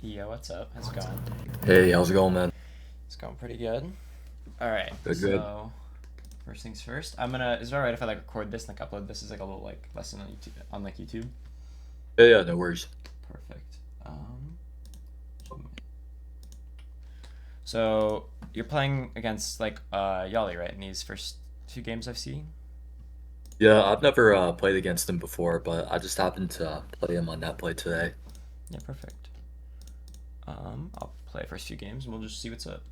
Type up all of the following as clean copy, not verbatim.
Yeah, what's up? How's it going? Hey, how's it going, man? It's going pretty good. All right, Good, good. so first things first. I'm gonna. Is it alright if I like record this and like upload this as like a little like lesson on YouTube on like YouTube? Yeah, no worries. Perfect. So you're playing against like Yali, right? In these first two games I've seen. Yeah, I've never played against him before, but I just happened to play him on that play today. Yeah, perfect. I'll play first few games and we'll just see what's up.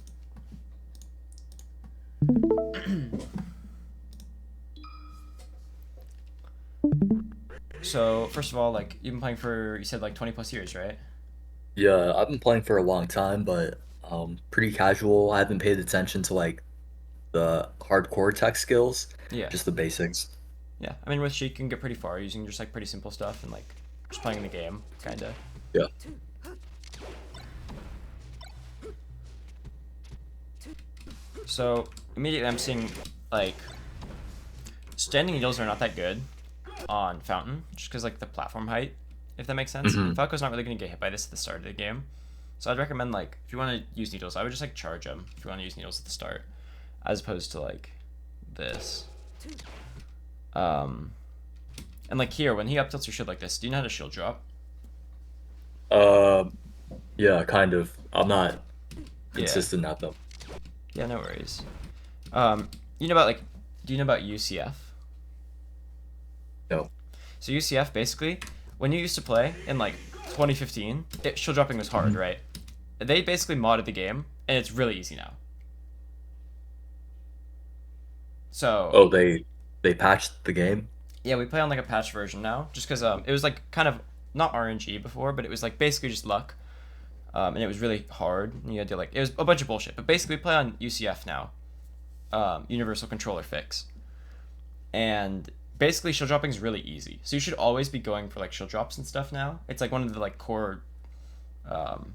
So first of all, like you've been playing for you said like 20 plus years, right? Yeah, I've been playing for a long time, but pretty casual. I haven't paid attention to like the hardcore tech skills, Yeah. just the basics. Yeah, I mean with Sheik you can get pretty far using just like pretty simple stuff and like just playing the game, kinda. Yeah. So immediately I'm seeing like standing needles are not that good on Fountain, just because like the platform height, if that makes sense. hmm Falco's not really gonna get hit by this at the start of the game, so I'd recommend like if you want to use needles, I would just like charge him if you want to use needles at the start, as opposed to like this. Um, and like here when he up tilts your shield like this, do you know how to shield drop? Uh, yeah, kind of. I'm not Yeah. consistent at them. Yeah, no worries. Um, you know about like, do you know about UCF? No. So UCF basically, when you used to play in like 2015, shield dropping was hard, Mhm. right? They basically modded the game, and it's really easy now. So Oh, they patched the game. yeah, we play on like a patch version now, just because it was like kind of not RNG before, but it was like basically just luck, and it was really hard. And you had to like it was a bunch of bullshit, but basically we play on UCF now, Universal Controller Fix, and basically shield dropping is really easy. So you should always be going for like shield drops and stuff now. It's like one of the like core um,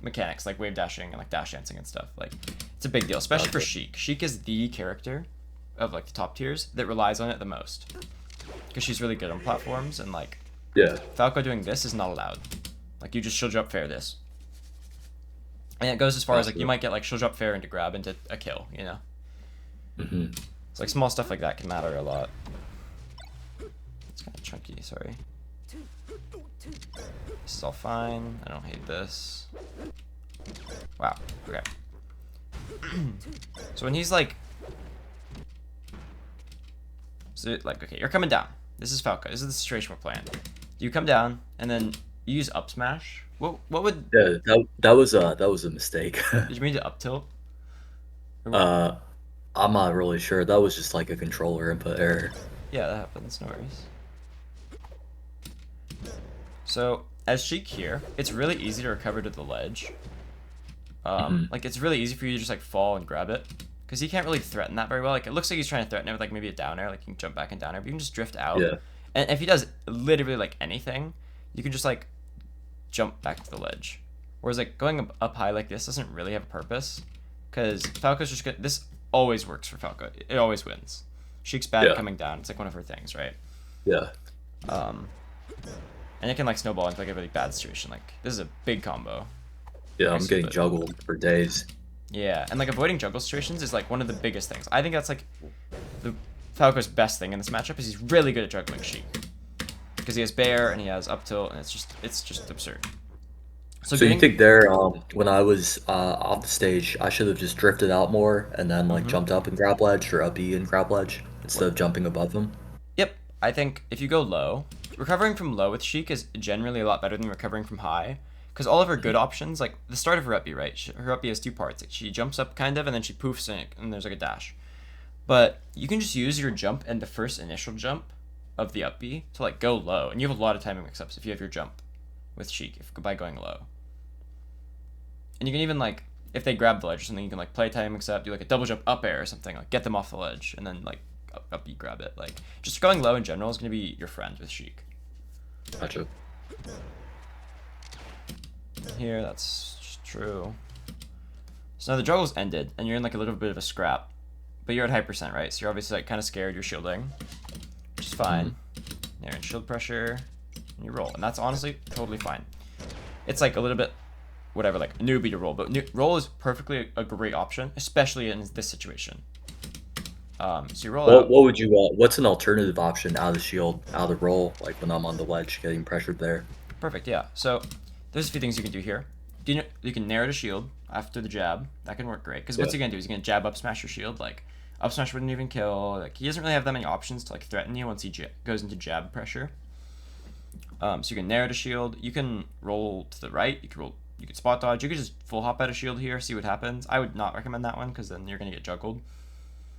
mechanics, like wave dashing and like dash dancing and stuff. Like it's a big deal, especially for Gotcha. Sheik. Sheik is the character of like the top tiers that relies on it the most because she's really good on platforms and like Yeah. Falco doing this is not allowed. Like you just shield drop fair this, and it goes as far as like you Gotcha. might get like shield drop fair into grab into a kill. You know, hmm it's like small stuff like that can matter a lot. It's kind of chunky. Sorry. This is all fine. I don't hate this. Wow. Okay. So when he's like, so like, okay, you're coming down. This is Falco. This is the situation we're playing. You come down and then you use up smash. What would Yeah, that was a mistake. did you mean to up tilt? Or what? uh, I'm not really sure. That was just like a controller input error. Yeah, that happens. No worries. So as Sheik here, it's really easy to recover to the ledge. hmm Like it's really easy for you to just like fall and grab it, because he can't really threaten that very well. Like it looks like he's trying to threaten it with like maybe a down air, like you can jump back and down air, but you can just drift out. Yeah. And if he does literally like anything, you can just like jump back to the ledge. Whereas like going up high like this doesn't really have a purpose, because Falco's just good. This always works for Falco. It always wins. Sheik's bad at Yeah. coming down. It's like one of her things, right? Yeah. Um, and it can like snowball into like a really bad situation. Like this is a big combo. Yeah, I'm Nice, getting but juggled for days. yeah, and like avoiding jungle situations is like one of the biggest things. I think that's like the Falco's best thing in this matchup is he's really good at juggling Sheik, because he has bear and he has up tilt and it's just absurd. So So you getting think there, when I was off the stage, I should have just drifted out more and then like hmm jumped up and grab ledge or up E and grab ledge instead what? of jumping above them? Yep, I think if you go low, recovering from low with Sheik is generally a lot better than recovering from high. Because all of her good options, like the start of her up B, right? Her up B has two parts. Like she jumps up kind of, and then she poofs in, and there's like a dash. But you can just use your jump and the first initial jump of the up B to like go low, and you have a lot of timing mix-ups if you have your jump with Sheik by going low. And you can even like if they grab the ledge or something, you can like play timing mix-up, do like a double jump up air or something, like get them off the ledge, and then like up B grab it. Like just going low in general is gonna be your friend with Sheik. Gotcha. Here, that's true. So now the juggle's ended, and you're in like a little bit of a scrap, but you're at high percent, right? So you're obviously like kind of scared. You're shielding, which is hmm fine. You're in shield pressure, and you roll, and that's honestly totally fine. It's like a little bit whatever, like newbie to roll, but roll is perfectly a great option, especially in this situation. So you roll out. What would you what's an alternative option out of the shield, out of the roll, like when I'm on the ledge getting pressured there? Perfect, yeah. So there's a few things you can do here. You can narrow the shield after the jab. That can work great. Because what's he gonna do? He's gonna jab up smash your shield. Like up smash wouldn't even kill. Like he doesn't really have that many options to like threaten you once he goes into jab pressure. So you can narrow the shield. You can roll to the right. You can spot dodge. You could just full hop out of shield here, see what happens. I would not recommend that one because then you're gonna get juggled.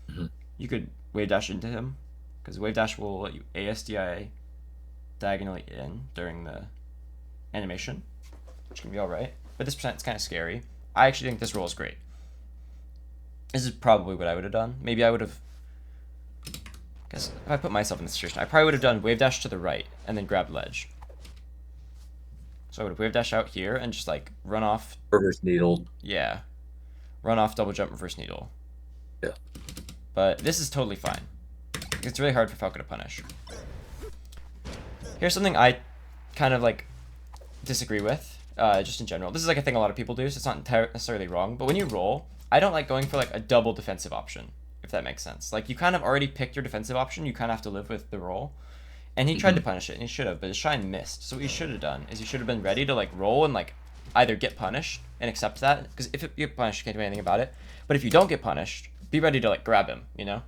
Mm-hmm. You could wave dash into him because wave dash will let you ASDI diagonally in during the animation, which can be alright. But this percent is kind of scary. I actually think this roll is great. This is probably what I would have done. Maybe I would have. Guess if I put myself in this situation, I probably would have done wave dash to the right and then grab ledge. So I would have wave dash out here and just like run off. Reverse needle. Yeah. Run off, double jump, reverse needle. Yeah. But this is totally fine. It's really hard for Falco to punish. Here's something I kind of like disagree with, just in general. This is like a thing a lot of people do, so it's not necessarily wrong. But when you roll, I don't like going for like a double defensive option, if that makes sense. Like you kind of already picked your defensive option, you kind of have to live with the roll. And he tried to punish it, and he should have, but his shine missed. So what you should have done is you should have been ready to like roll and like either get punished and accept that, because if you get punished, you can't do anything about it. But if you don't get punished, be ready to like grab him, you know?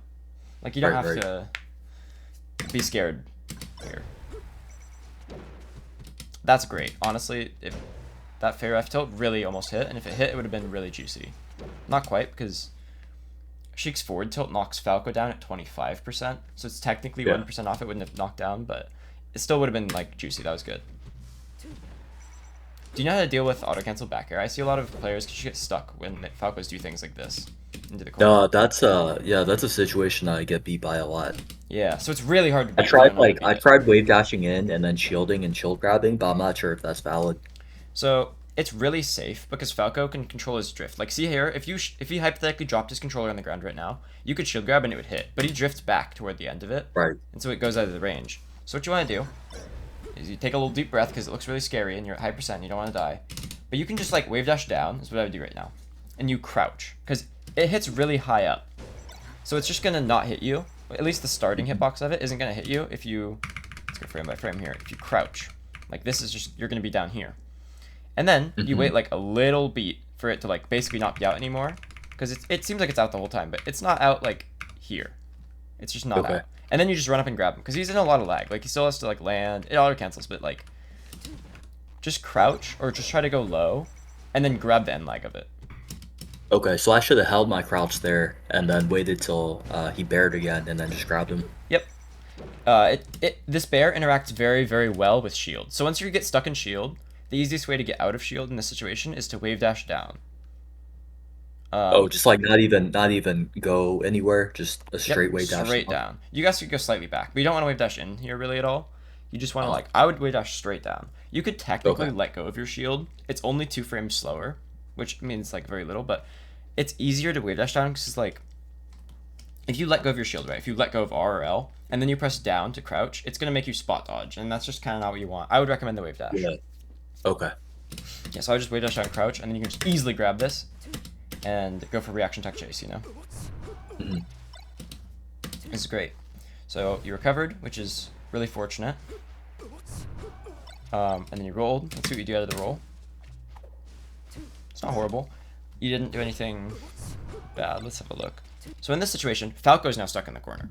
Like you don't have to be scared here. That's great. Honestly, if that fair F tilt really almost hit, and if it hit, it would have been really juicy. Not quite, because Sheik's forward tilt knocks Falco down at 25%, so it's technically 1% off. It wouldn't have knocked down, but it still would have been like juicy. That was good. Do you know how to deal with auto cancel back air? I see a lot of players get stuck when Falcos do things like this into the corner. No, that's a situation I get beat by a lot. Yeah, so it's really hard to beat. I tried wave dashing in and then shielding and shield grabbing, but I'm not sure if that's valid. So it's really safe because Falco can control his drift. Like see here, if he hypothetically dropped his controller on the ground right now, you could shield grab and it would hit, but he drifts back toward the end of it. Right. And so it goes out of the range. So what you want to do is you take a little deep breath because it looks really scary and you're at high percent, you don't want to die. But you can just like wave dash down, is what I would do right now. And you crouch, because it hits really high up. So it's just going to not hit you. At least the starting hitbox of it isn't going to hit you if you, let's go frame by frame here, if you crouch. Like this is just, you're going to be down here. And then you wait like a little beat for it to like basically not be out anymore. Because it seems like it's out the whole time, but it's not out like here. It's just not out. And then you just run up and grab him, because he's in a lot of lag. Like he still has to like land, it auto cancels, but like just crouch or just try to go low and then grab the end lag of it. Okay, so I should have held my crouch there and then waited till he bared again and then just grabbed him. Yep. This bear interacts very, very well with shield. So once you get stuck in shield, the easiest way to get out of shield in this situation is to wave dash down. Just like not even go anywhere, just a straight wave dash. Straight down. You guys could go slightly back, but you don't want to wave dash in here really at all. You just want to like, I would wave dash straight down. You could technically let go of your shield. It's only 2 frames slower, which means like very little, but it's easier to wave dash down because like, if you let go of your shield, right? If you let go of R or L and then you press down to crouch, it's gonna make you spot dodge, and that's just kind of not what you want. I would recommend the wave dash. Yeah. Okay. Yeah, so I would just wave dash down crouch, and then you can just easily grab this and go for reaction tech chase, you know? This is great. So you recovered, which is really fortunate. And then you rolled. Let's see what you do out of the roll. It's not horrible. You didn't do anything bad. Let's have a look. So in this situation, Falco's now stuck in the corner,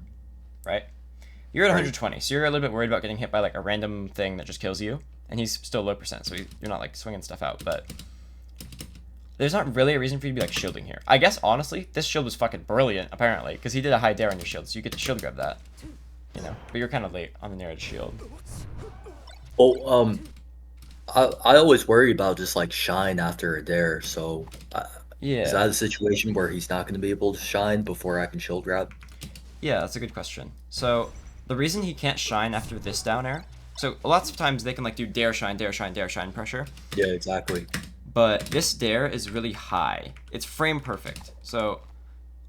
right? You're at 120, so you're a little bit worried about getting hit by like a random thing that just kills you, and he's still low percent, so you're not like swinging stuff out, but there's not really a reason for you to be like shielding here. I guess honestly, this shield was fucking brilliant apparently, because he did a high dare on your shield, so you get to shield grab that, you know. But you're kind of late on the narrative shield. Well, I always worry about just like shine after a dare, so Yeah. is that a situation where he's not going to be able to shine before I can shield grab? Yeah, that's a good question. So the reason he can't shine after this down air, so lots of times they can like do dare shine, dare shine, dare shine pressure. Yeah, exactly. But this dare is really high. It's frame perfect. So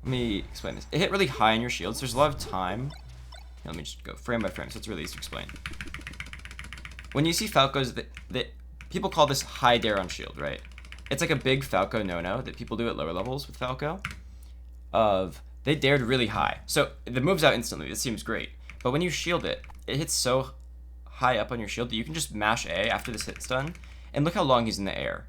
let me explain this. It hit really high on your shields. There's a lot of time. Here, let me just go frame by frame, so it's really easy to explain. When you see Falcos, that people call this high dare on shield, right? It's like a big Falco no-no that people do at lower levels with Falco. They dared really high. So the move's out instantly. This seems great. But when you shield it, it hits so high up on your shield that you can just mash A after this hit's done. And look how long he's in the air.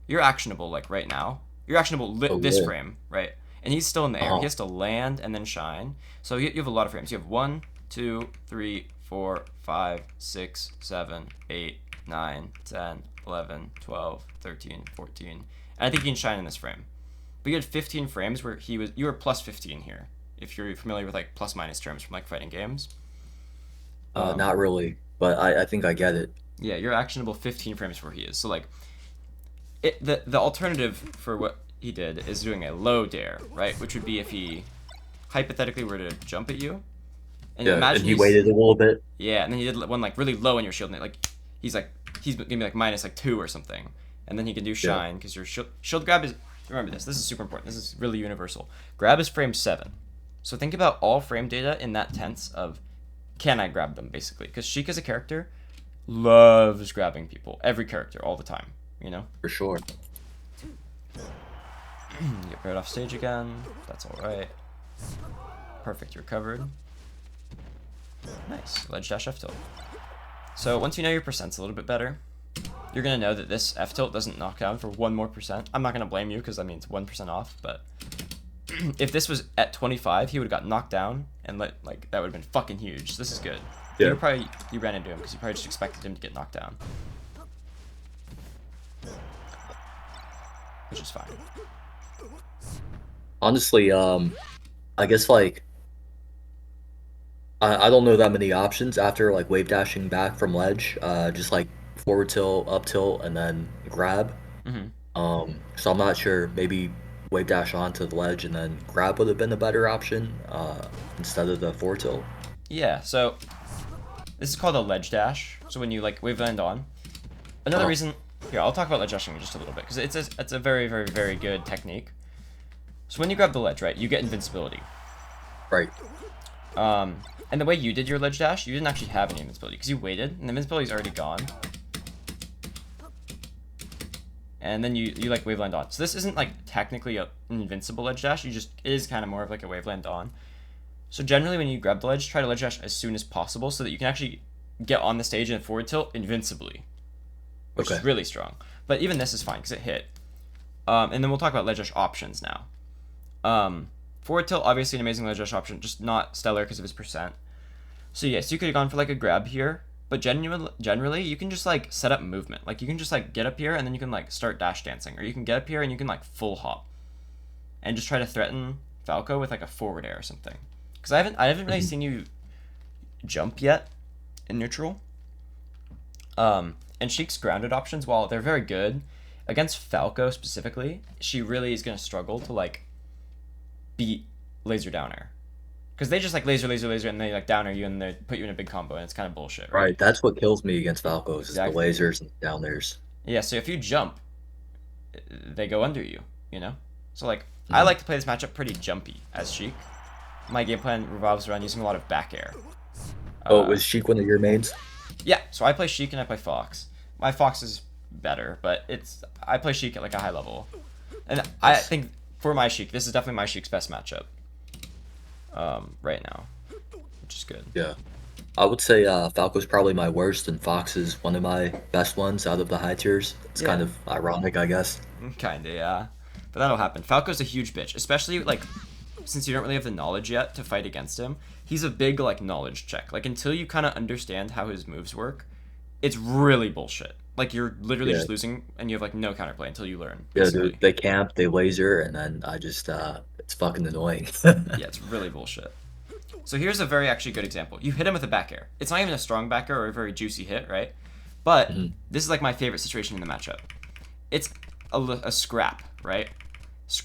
You're actionable, like, right now. You're actionable this frame, right? And he's still in the air. He has to land and then shine. So you have a lot of frames. You have 1, 2, 3, 4, 5, 6, 7, 8, 9, 10, 11, 12, 13, 14. And I think he can shine in this frame. But you had 15 frames where you were plus 15 here. If you're familiar with like plus minus terms from like fighting games. Not really, but I think I get it. Yeah, you're actionable 15 frames where he is. So like, the alternative for what he did is doing a low dare, right? Which would be if he hypothetically were to jump at you. And imagine and he waited a little bit. Yeah, and then he did one like really low on your shield, and like he's gonna be like minus like 2 or something, and then he can do shine because your shield grab is. Remember this. This is super important. This is really universal. Grab is frame 7. So think about all frame data in that tense of, can I grab them, basically? Because Sheik as a character loves grabbing people. Every character, all the time, you know? For sure. Get right off stage again. That's alright. Perfect, you're covered. Nice. Ledge dash F tilt. So once you know your percents a little bit better, you're going to know that this F tilt doesn't knock down for 1 more percent. I'm not going to blame you because that means 1% off, but if this was at 25, he would have got knocked down, and that would have been fucking huge. This is good. Yeah. You ran into him because you probably just expected him to get knocked down. Which is fine. Honestly, I guess like I don't know that many options after like wave dashing back from ledge. Just like forward tilt, up tilt, and then grab. So I'm not sure. Maybe wave dash onto the ledge and then grab would have been a better option instead of the forward tilt. Yeah. So this is called a ledge dash. So when you like wave land on, another reason. Here, I'll talk about ledge dashing in just a little bit because it's a very, very, very good technique. So when you grab the ledge, right, you get invincibility. Right. And the way you did your ledge dash, you didn't actually have any invincibility because you waited, and the invincibility's already gone. And then you like wave land on. So this isn't like technically an invincible ledge dash. It is kind of more of like a wave land on. So generally when you grab the ledge, try to ledge dash as soon as possible so that you can actually get on the stage and forward tilt invincibly, which is really strong. But even this is fine because it hit. And then we'll talk about ledge dash options now. Forward tilt, obviously an amazing ledge dash option, just not stellar because of his percent. So yes, you could have gone for like a grab here, but generally you can just like set up movement. Like you can just like get up here and then you can like start dash dancing, or you can get up here and you can like full hop, and just try to threaten Falco with like a forward air or something. Because I haven't really seen you jump yet in neutral. And Sheik's grounded options, while they're very good against Falco specifically, she really is gonna struggle to like beat laser downer, because they just like laser and they like downer you and they put you in a big combo, and it's kind of bullshit, right? Right, that's what kills me against Falcos is the lasers and downers. Yeah, so if you jump, they go under you, you know? So like, I like to play this matchup pretty jumpy as Sheik. My game plan revolves around using a lot of back air. Was Sheik one of your mains? Yeah, so I play Sheik and I play Fox. My Fox is better, but I play Sheik at like a high level. And I think for my Sheik, this is definitely my Sheik's best matchup right now, which is good. Yeah. I would say Falco's probably my worst, and Fox is one of my best ones out of the high tiers. It's kind of ironic, I guess. Kinda, yeah. But that'll happen. Falco's a huge bitch, especially like since you don't really have the knowledge yet to fight against him. He's a big like knowledge check. Like until you kind of understand how his moves work, it's really bullshit. Like you're literally just losing, and you have like no counterplay until you learn. Basically. Yeah, dude, they camp, they laser, and then I just it's fucking annoying. Yeah, it's really bullshit. So here's a very actually good example. You hit him with a back air. It's not even a strong back air or a very juicy hit, right? But this is like my favorite situation in the matchup. It's a scrap, right?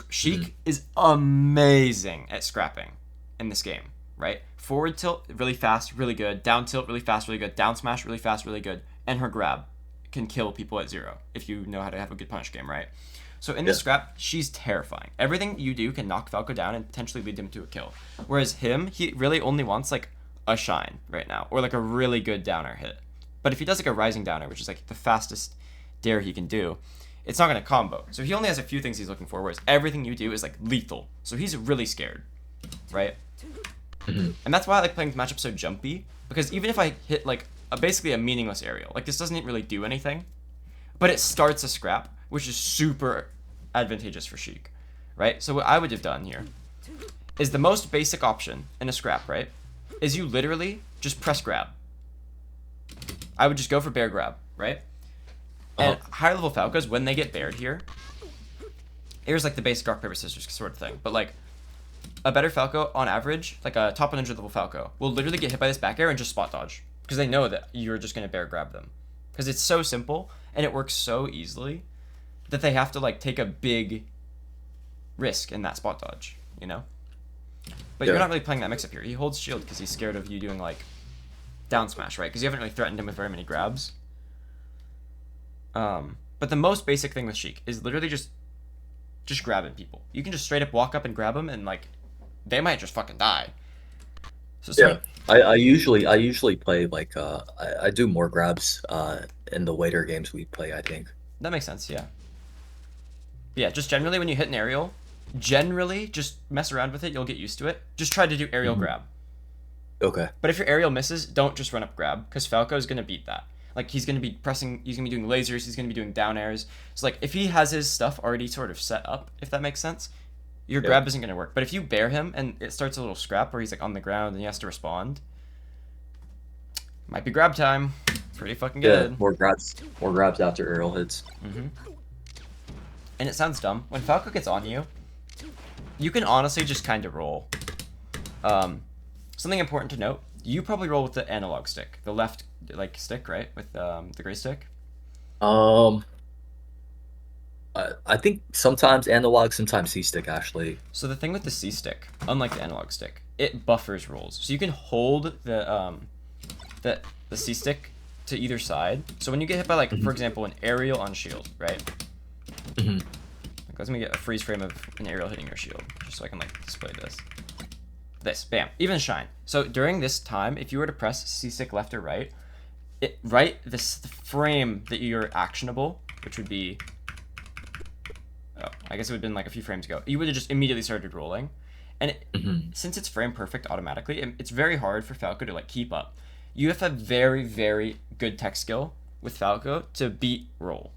Sheik is amazing at scrapping in this game, right? Forward tilt, really fast, really good. Down tilt, really fast, really good. Down smash, really fast, really good. And her grab can kill people at 0 if you know how to have a good punish game, right? So in this scrap, she's terrifying. Everything you do can knock Falco down and potentially lead him to a kill. Whereas him, he really only wants like a shine right now, or like a really good downer hit. But if he does like a rising downer, which is like the fastest dare he can do, it's not going to combo. So he only has a few things he's looking for, whereas everything you do is like lethal. So he's really scared, right? And that's why I like playing the matchup so jumpy, because even if I hit like basically a meaningless aerial, like this doesn't really do anything, but it starts a scrap, which is super advantageous for Sheik, right? So what I would have done here is the most basic option in a scrap, right? Is you literally just press grab. I would just go for bear grab, right? And higher level Falcos, when they get bared here, here's like the basic rock, paper, scissors sort of thing. But like a better Falco on average, like a top 100 level Falco, will literally get hit by this back air and just spot dodge. Because they know that you're just going to bear grab them. Because it's so simple and it works so easily that they have to like take a big risk in that spot dodge, you know? But you're not really playing that mix up here. He holds shield because he's scared of you doing like down smash, right? Because you haven't really threatened him with very many grabs. But the most basic thing with Sheik is literally just grabbing people. You can just straight up walk up and grab them, and like they might just fucking die. So I usually play like I do more grabs in the later games we play, I think. That makes sense, yeah. Yeah, just generally when you hit an aerial, generally just mess around with it, you'll get used to it. Just try to do aerial grab. Okay. But if your aerial misses, don't just run up grab, because Falco is going to beat that. Like, he's going to be pressing, he's going to be doing lasers, he's going to be doing down airs. So, like, if he has his stuff already sort of set up, if that makes sense, your grab isn't going to work. But if you bear him and it starts a little scrap where he's, like, on the ground and he has to respond, might be grab time. Pretty fucking good. Yeah, more grabs after aerial hits. And it sounds dumb. When Falco gets on you, you can honestly just kind of roll. Something important to note, you probably roll with the analog stick, the left like stick, right? With the gray stick. I think sometimes analog, sometimes C stick actually. So the thing with the C stick, unlike the analog stick, it buffers rolls. So you can hold the C stick to either side. So when you get hit by like for example an aerial on shield, right? Like, let me get a freeze frame of an aerial hitting your shield, just so I can like display this. Bam, even shine. So during this time, if you were to press C stick left or right, this frame that you're actionable, which would be, I guess it would have been like a few frames ago, you would have just immediately started rolling. And since it's frame perfect automatically, it's very hard for Falco to like keep up. You have a very, very good tech skill with Falco to beat roll.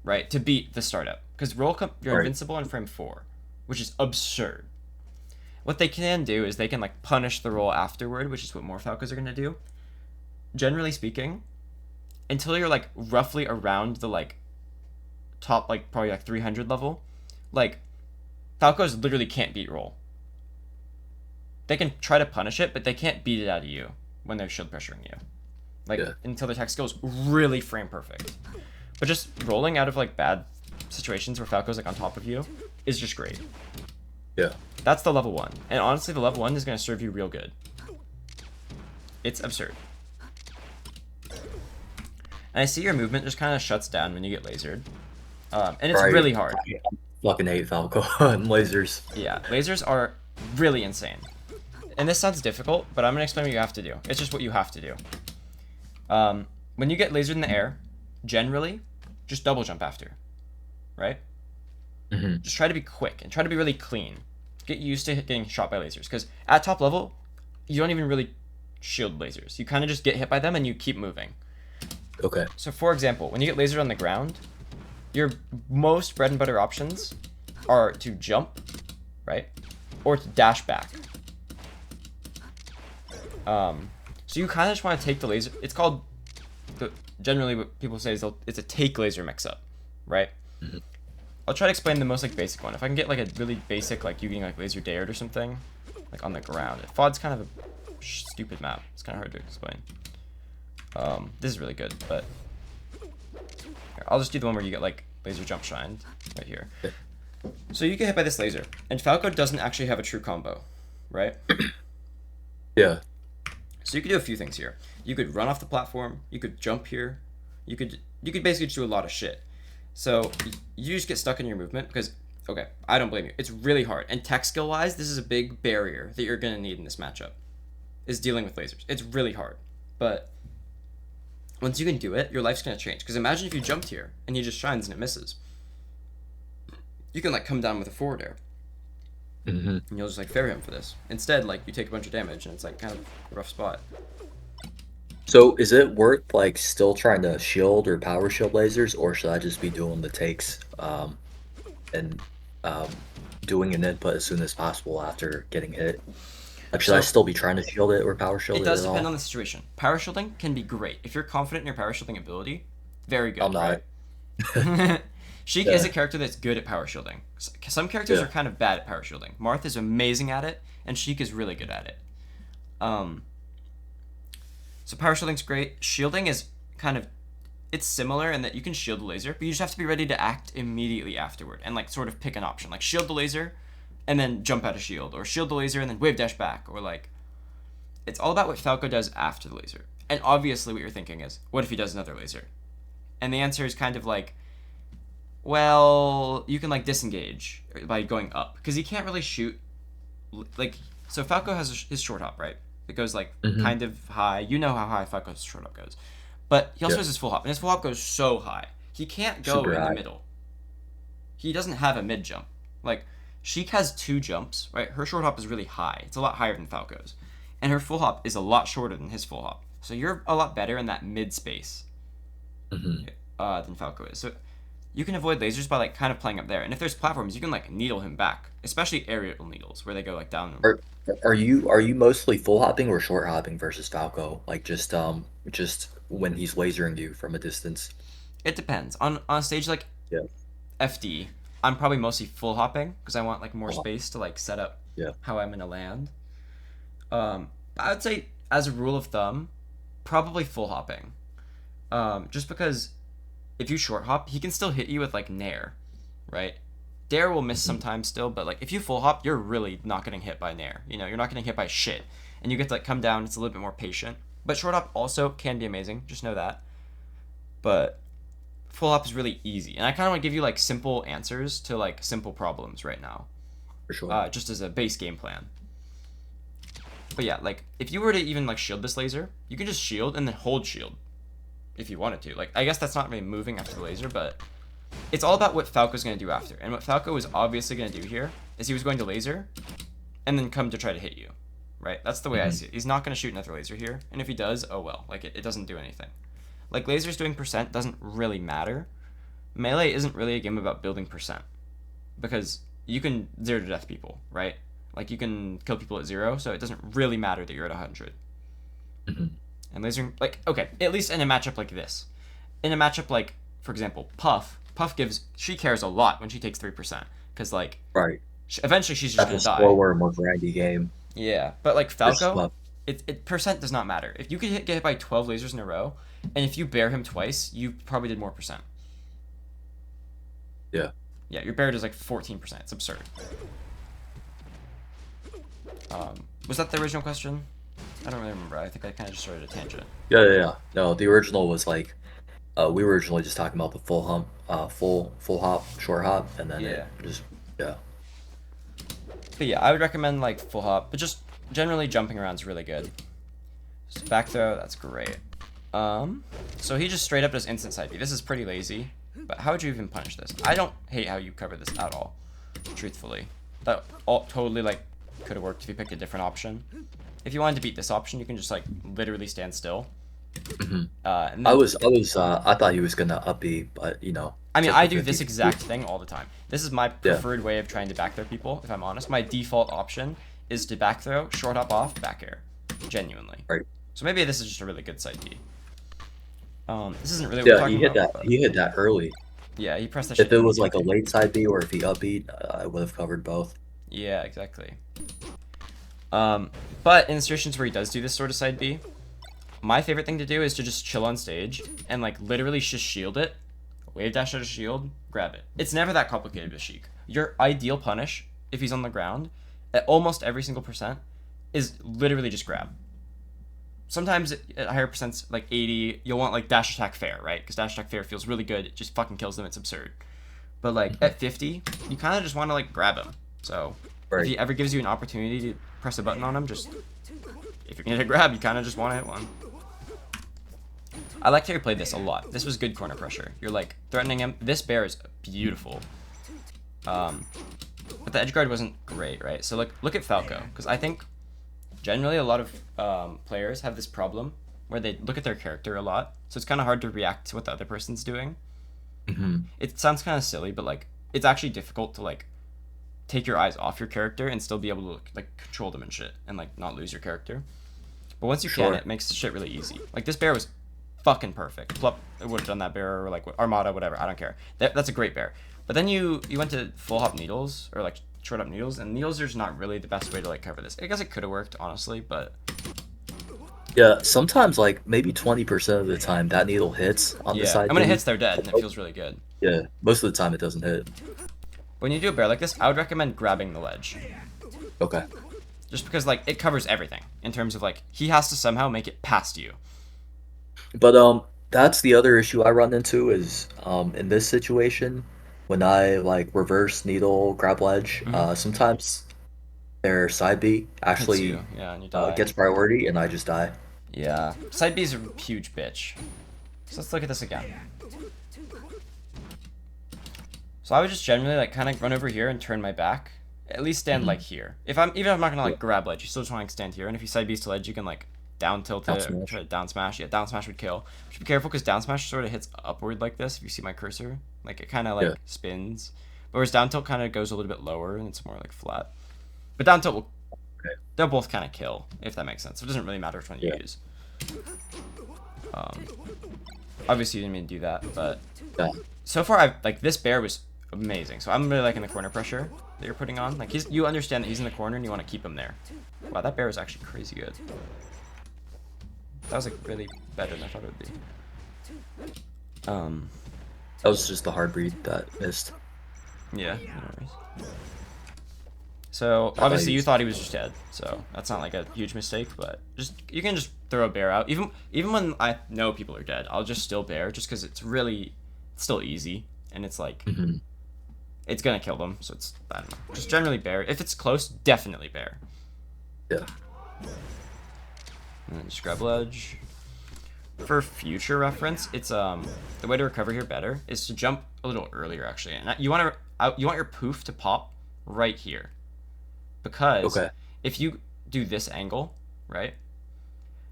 Right? To beat the startup. Because you're invincible in frame 4, which is absurd. What they can do is they can like punish the roll afterward, which is what more Falcos are going to do. Generally speaking, until you're like roughly around the like top like probably like 300 level, like Falcos literally can't beat roll. They can try to punish it, but they can't beat it out of you when they're shield pressuring you. Like until their tech skill is really frame perfect. But just rolling out of like bad situations where Falco's like on top of you is just great. Yeah. That's the level 1. And honestly, the level 1 is going to serve you real good. It's absurd. And I see your movement just kind of shuts down when you get lasered. And it's really hard. I fucking hate Falco and lasers. Yeah, lasers are really insane. And this sounds difficult, but I'm going to explain what you have to do. It's just what you have to do. When you get lasered in the air, generally, just double jump after. Right? Just try to be quick and try to be really clean. Get used to getting shot by lasers, because at top level, you don't even really shield lasers. You kind of just get hit by them and you keep moving. Okay. So for example, when you get lasered on the ground, your most bread and butter options are to jump, right? Or to dash back. So you kind of just want to take the laser. It's called, generally what people say is it's a take laser mix-up, right? I'll try to explain the most like basic one. If I can get like a really basic, like you getting like laser dared or something, like on the ground. FOD's kind of a stupid map. It's kind of hard to explain. This is really good, but here, I'll just do the one where you get like laser jump shined right here. So you get hit by this laser, and Falco doesn't actually have a true combo, right? Yeah. So you could do a few things here. You could run off the platform. You could jump here. You could basically just do a lot of shit. So you just get stuck in your movement because, okay, I don't blame you. It's really hard. And tech skill wise, this is a big barrier that you're going to need in this matchup, is dealing with lasers. It's really hard. But Once you can do it, your life's gonna change. Because imagine if you jumped here and he just shines and it misses. You can like come down with a forward air. And you'll just like fair him for this. Instead, like you take a bunch of damage and it's like kind of a rough spot. So is it worth like still trying to shield or power shield lasers, or should I just be doing the takes and um, doing an input as soon as possible after getting hit? Like, should I still be trying to shield it or power shield It it does at depend all? on the situation. Power shielding can be great. If you're confident in your power shielding ability, very good, I'm not. right? Sheik is Yeah. a character that's good at power shielding. Some characters Yeah. are kind of bad at power shielding. Marth is amazing at it, and Sheik is really good at it. So power shielding's great. Shielding is kind of, it's similar in that you can shield the laser, but you just have to be ready to act immediately afterward and like sort of pick an option, like shield the laser, and then jump out of shield, or shield the laser and then wave dash back, or like, it's all about what Falco does after the laser. And obviously, what you're thinking is, what if he does another laser? And the answer is kind of like, well, you can like disengage by going up because he can't really shoot. Like, so Falco has his short hop, right? It goes like kind of high. You know how high Falco's short hop goes, but he also has his full hop, and his full hop goes so high he can't go Super in high. the middle. He doesn't have a mid jump. Like Sheik has 2 jumps, right? Her short hop is really high. It's a lot higher than Falco's, and her full hop is a lot shorter than his full hop. So you're a lot better in that mid space than Falco is. So you can avoid lasers by like kind of playing up there. And if there's platforms, you can like needle him back, especially aerial needles where they go like down. Are you mostly full hopping or short hopping versus Falco? Like just when he's lasering you from a distance. It depends on a stage like Yeah. FD. I'm probably mostly full hopping because I want like more Uh-huh. space to like set up Yeah. how I'm gonna land. I would say as a rule of thumb, probably full hopping. Just because if you short hop, he can still hit you with like Nair, right? Dare will miss sometimes still, but like if you full hop, you're really not getting hit by Nair. You know, you're not getting hit by shit, and you get to like come down. It's a little bit more patient. But short hop also can be amazing. Just know that. But full hop is really easy, and I kind of want to give you like simple answers to like simple problems right now, For sure. just as a base game plan. But yeah, like if you were to even like shield this laser, you can just shield and then hold shield if you wanted to. Like I guess that's not really moving after the laser, but it's all about what Falco's going to do after. And what Falco was obviously going to do here is he was going to laser and then come to try to hit you, right? That's the way I see it. He's not going to shoot another laser here, and if he does, oh well. Like it doesn't do anything. Like lasers doing percent doesn't really matter. Melee isn't really a game about building percent because you can 0 to death people, right? Like you can kill people at 0, so it doesn't really matter that you're at 100. And lasering, like, okay, at least in a matchup like this. In a matchup like, for example, Puff she cares a lot when she takes 3%. Because, like, Right. eventually she's just That's going a to die. slower, more grindy game. Yeah, but like This Falco, stuff. it percent does not matter. If you could get hit by 12 lasers in a row, and if you bear him twice, you probably did more percent. Yeah. Yeah, your bear does like 14%. It's absurd. Was that the original question? I don't really remember. I think I kind of just started a tangent. Yeah. No, the original was like, we were originally just talking about the full hop, short hop, and then Yeah. yeah. But yeah, I would recommend like full hop, but just generally jumping around is really good. Just back throw, that's great. So he just straight up does instant side B. This is pretty lazy, but how would you even punish this? I don't hate how you cover this at all, truthfully. That all totally like could have worked if you picked a different option. If you wanted to beat this option, you can just like literally stand still. And then, I thought he was gonna up B, but you know. I mean, I do 50-50. this exact thing all the time. This is my preferred way of trying to back throw people, if I'm honest. My default option is to back throw, short hop off, back air. Genuinely. Right. So maybe this is just a really good side B. This isn't really what we're Yeah, talking he hit about. that. He hit that early. Yeah, he pressed that If shit it was like a immediately. late side B or if he up B, I would have covered both. Yeah, exactly. But in situations where he does do this sort of side B, my favorite thing to do is to just chill on stage and like literally just shield it, wave dash out a shield, grab it. It's never that complicated with Sheik. Your ideal punish, if he's on the ground, at almost every single percent, is literally just grab. Sometimes at higher percents, like 80, you'll want like dash attack fair, right? Because dash attack fair feels really good. It just fucking kills them. It's absurd. But like at 50, you kind of just want to like grab him. So Right. if he ever gives you an opportunity to press a button on him, just if you're gonna grab, you kind of just want to hit one. I liked how you played this a lot. This was good corner pressure. You're like threatening him. This bear is beautiful. But the edge guard wasn't great, right? So like look at Falco, because I think generally a lot of players have this problem where they look at their character a lot, so it's kind of hard to react to what the other person's doing. It sounds kind of silly, but like it's actually difficult to like take your eyes off your character and still be able to like control them and shit and like not lose your character. But once you can, it makes shit really easy. Like this bear was fucking perfect. Plup, it would have done that bear, or like Armada, whatever. I don't care. That's a great bear. But then you went to full hop needles, or like short up needles, and needles are not really the best way to like cover this. I guess it could have worked, honestly, but Yeah, sometimes like maybe 20% of the time that needle hits on the side. And when it hits, they're dead, and it feels really good. Yeah, most of the time it doesn't hit. When you do a bear like this, I would recommend grabbing the ledge. Okay. Just because like it covers everything in terms of like he has to somehow make it past you. But that's the other issue I run into is in this situation when I like reverse needle grab ledge, sometimes their side B actually and you die. gets priority and I just die. Yeah. Side B is a huge bitch. So let's look at this again. So I would just generally like kind of run over here and turn my back. At least stand like here. Even if I'm not gonna like grab ledge, you still just want to stand here. And if you side B's to ledge, you can like down tilt it, or try to down smash. Yeah, down smash would kill. Just be careful because down smash sort of hits upward like this. If you see my cursor, like it kind of like spins. But whereas down tilt kind of goes a little bit lower and it's more like flat. But down tilt will, they'll both kind of kill if that makes sense. So it doesn't really matter which one you use. Obviously you didn't mean to do that, but so far I've like this bear was amazing. So I'm really liking the corner pressure that you're putting on. Like you understand that he's in the corner and you want to keep him there. Wow, that bear is actually crazy good. That was like really better than I thought it would be. That was just the hard breed that missed. Yeah. No worries. So obviously you thought he was just dead, so that's not like a huge mistake. But you can just throw a bear out. Even when I know people are dead, I'll just still bear just because it's still easy and it's like it's gonna kill them. So it's I don't know. Just generally bear. If it's close, definitely bear. Yeah. And then just grab ledge. For future reference, it's the way to recover here better is to jump a little earlier actually. And you want your poof to pop right here. Because if you do this angle, right?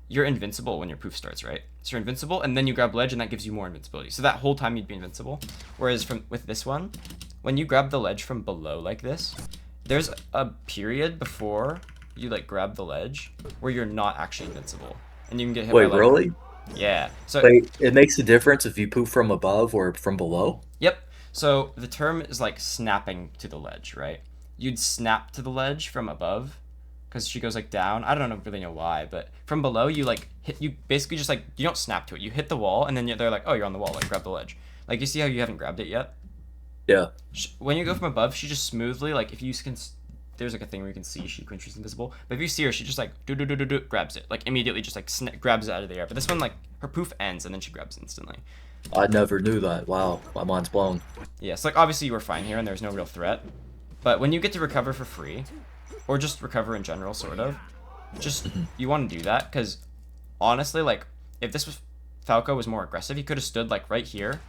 You're invincible when your poof starts, right? So you're invincible and then you grab ledge and that gives you more invincibility. So that whole time you'd be invincible. Whereas with this one, when you grab the ledge from below like this, there's a period before you like grab the ledge where you're not actually invincible. And you can get hit by really? Yeah. So wait, it makes a difference if you poof from above or from below? Yep. So the term is like snapping to the ledge, right? You'd snap to the ledge from above because she goes like down. I don't really know why, but from below you like hit. You basically just like you don't snap to it. You hit the wall and then they're like, oh, you're on the wall. Like grab the ledge. Like you see how you haven't grabbed it yet? Yeah. When you go from above, she just smoothly like if you can. There's like a thing where you can see Sheik when she's invisible. But if you see her, she just like grabs it like immediately, just like grabs it out of the air. But this one like her poof ends and then she grabs it instantly. I never knew that. Wow, my mind's blown. Yeah, so like obviously you were fine here and there's no real threat. But when you get to recover for free, or just recover in general, sort of, just you want to do that because honestly, like if this was Falco was more aggressive, he could have stood like right here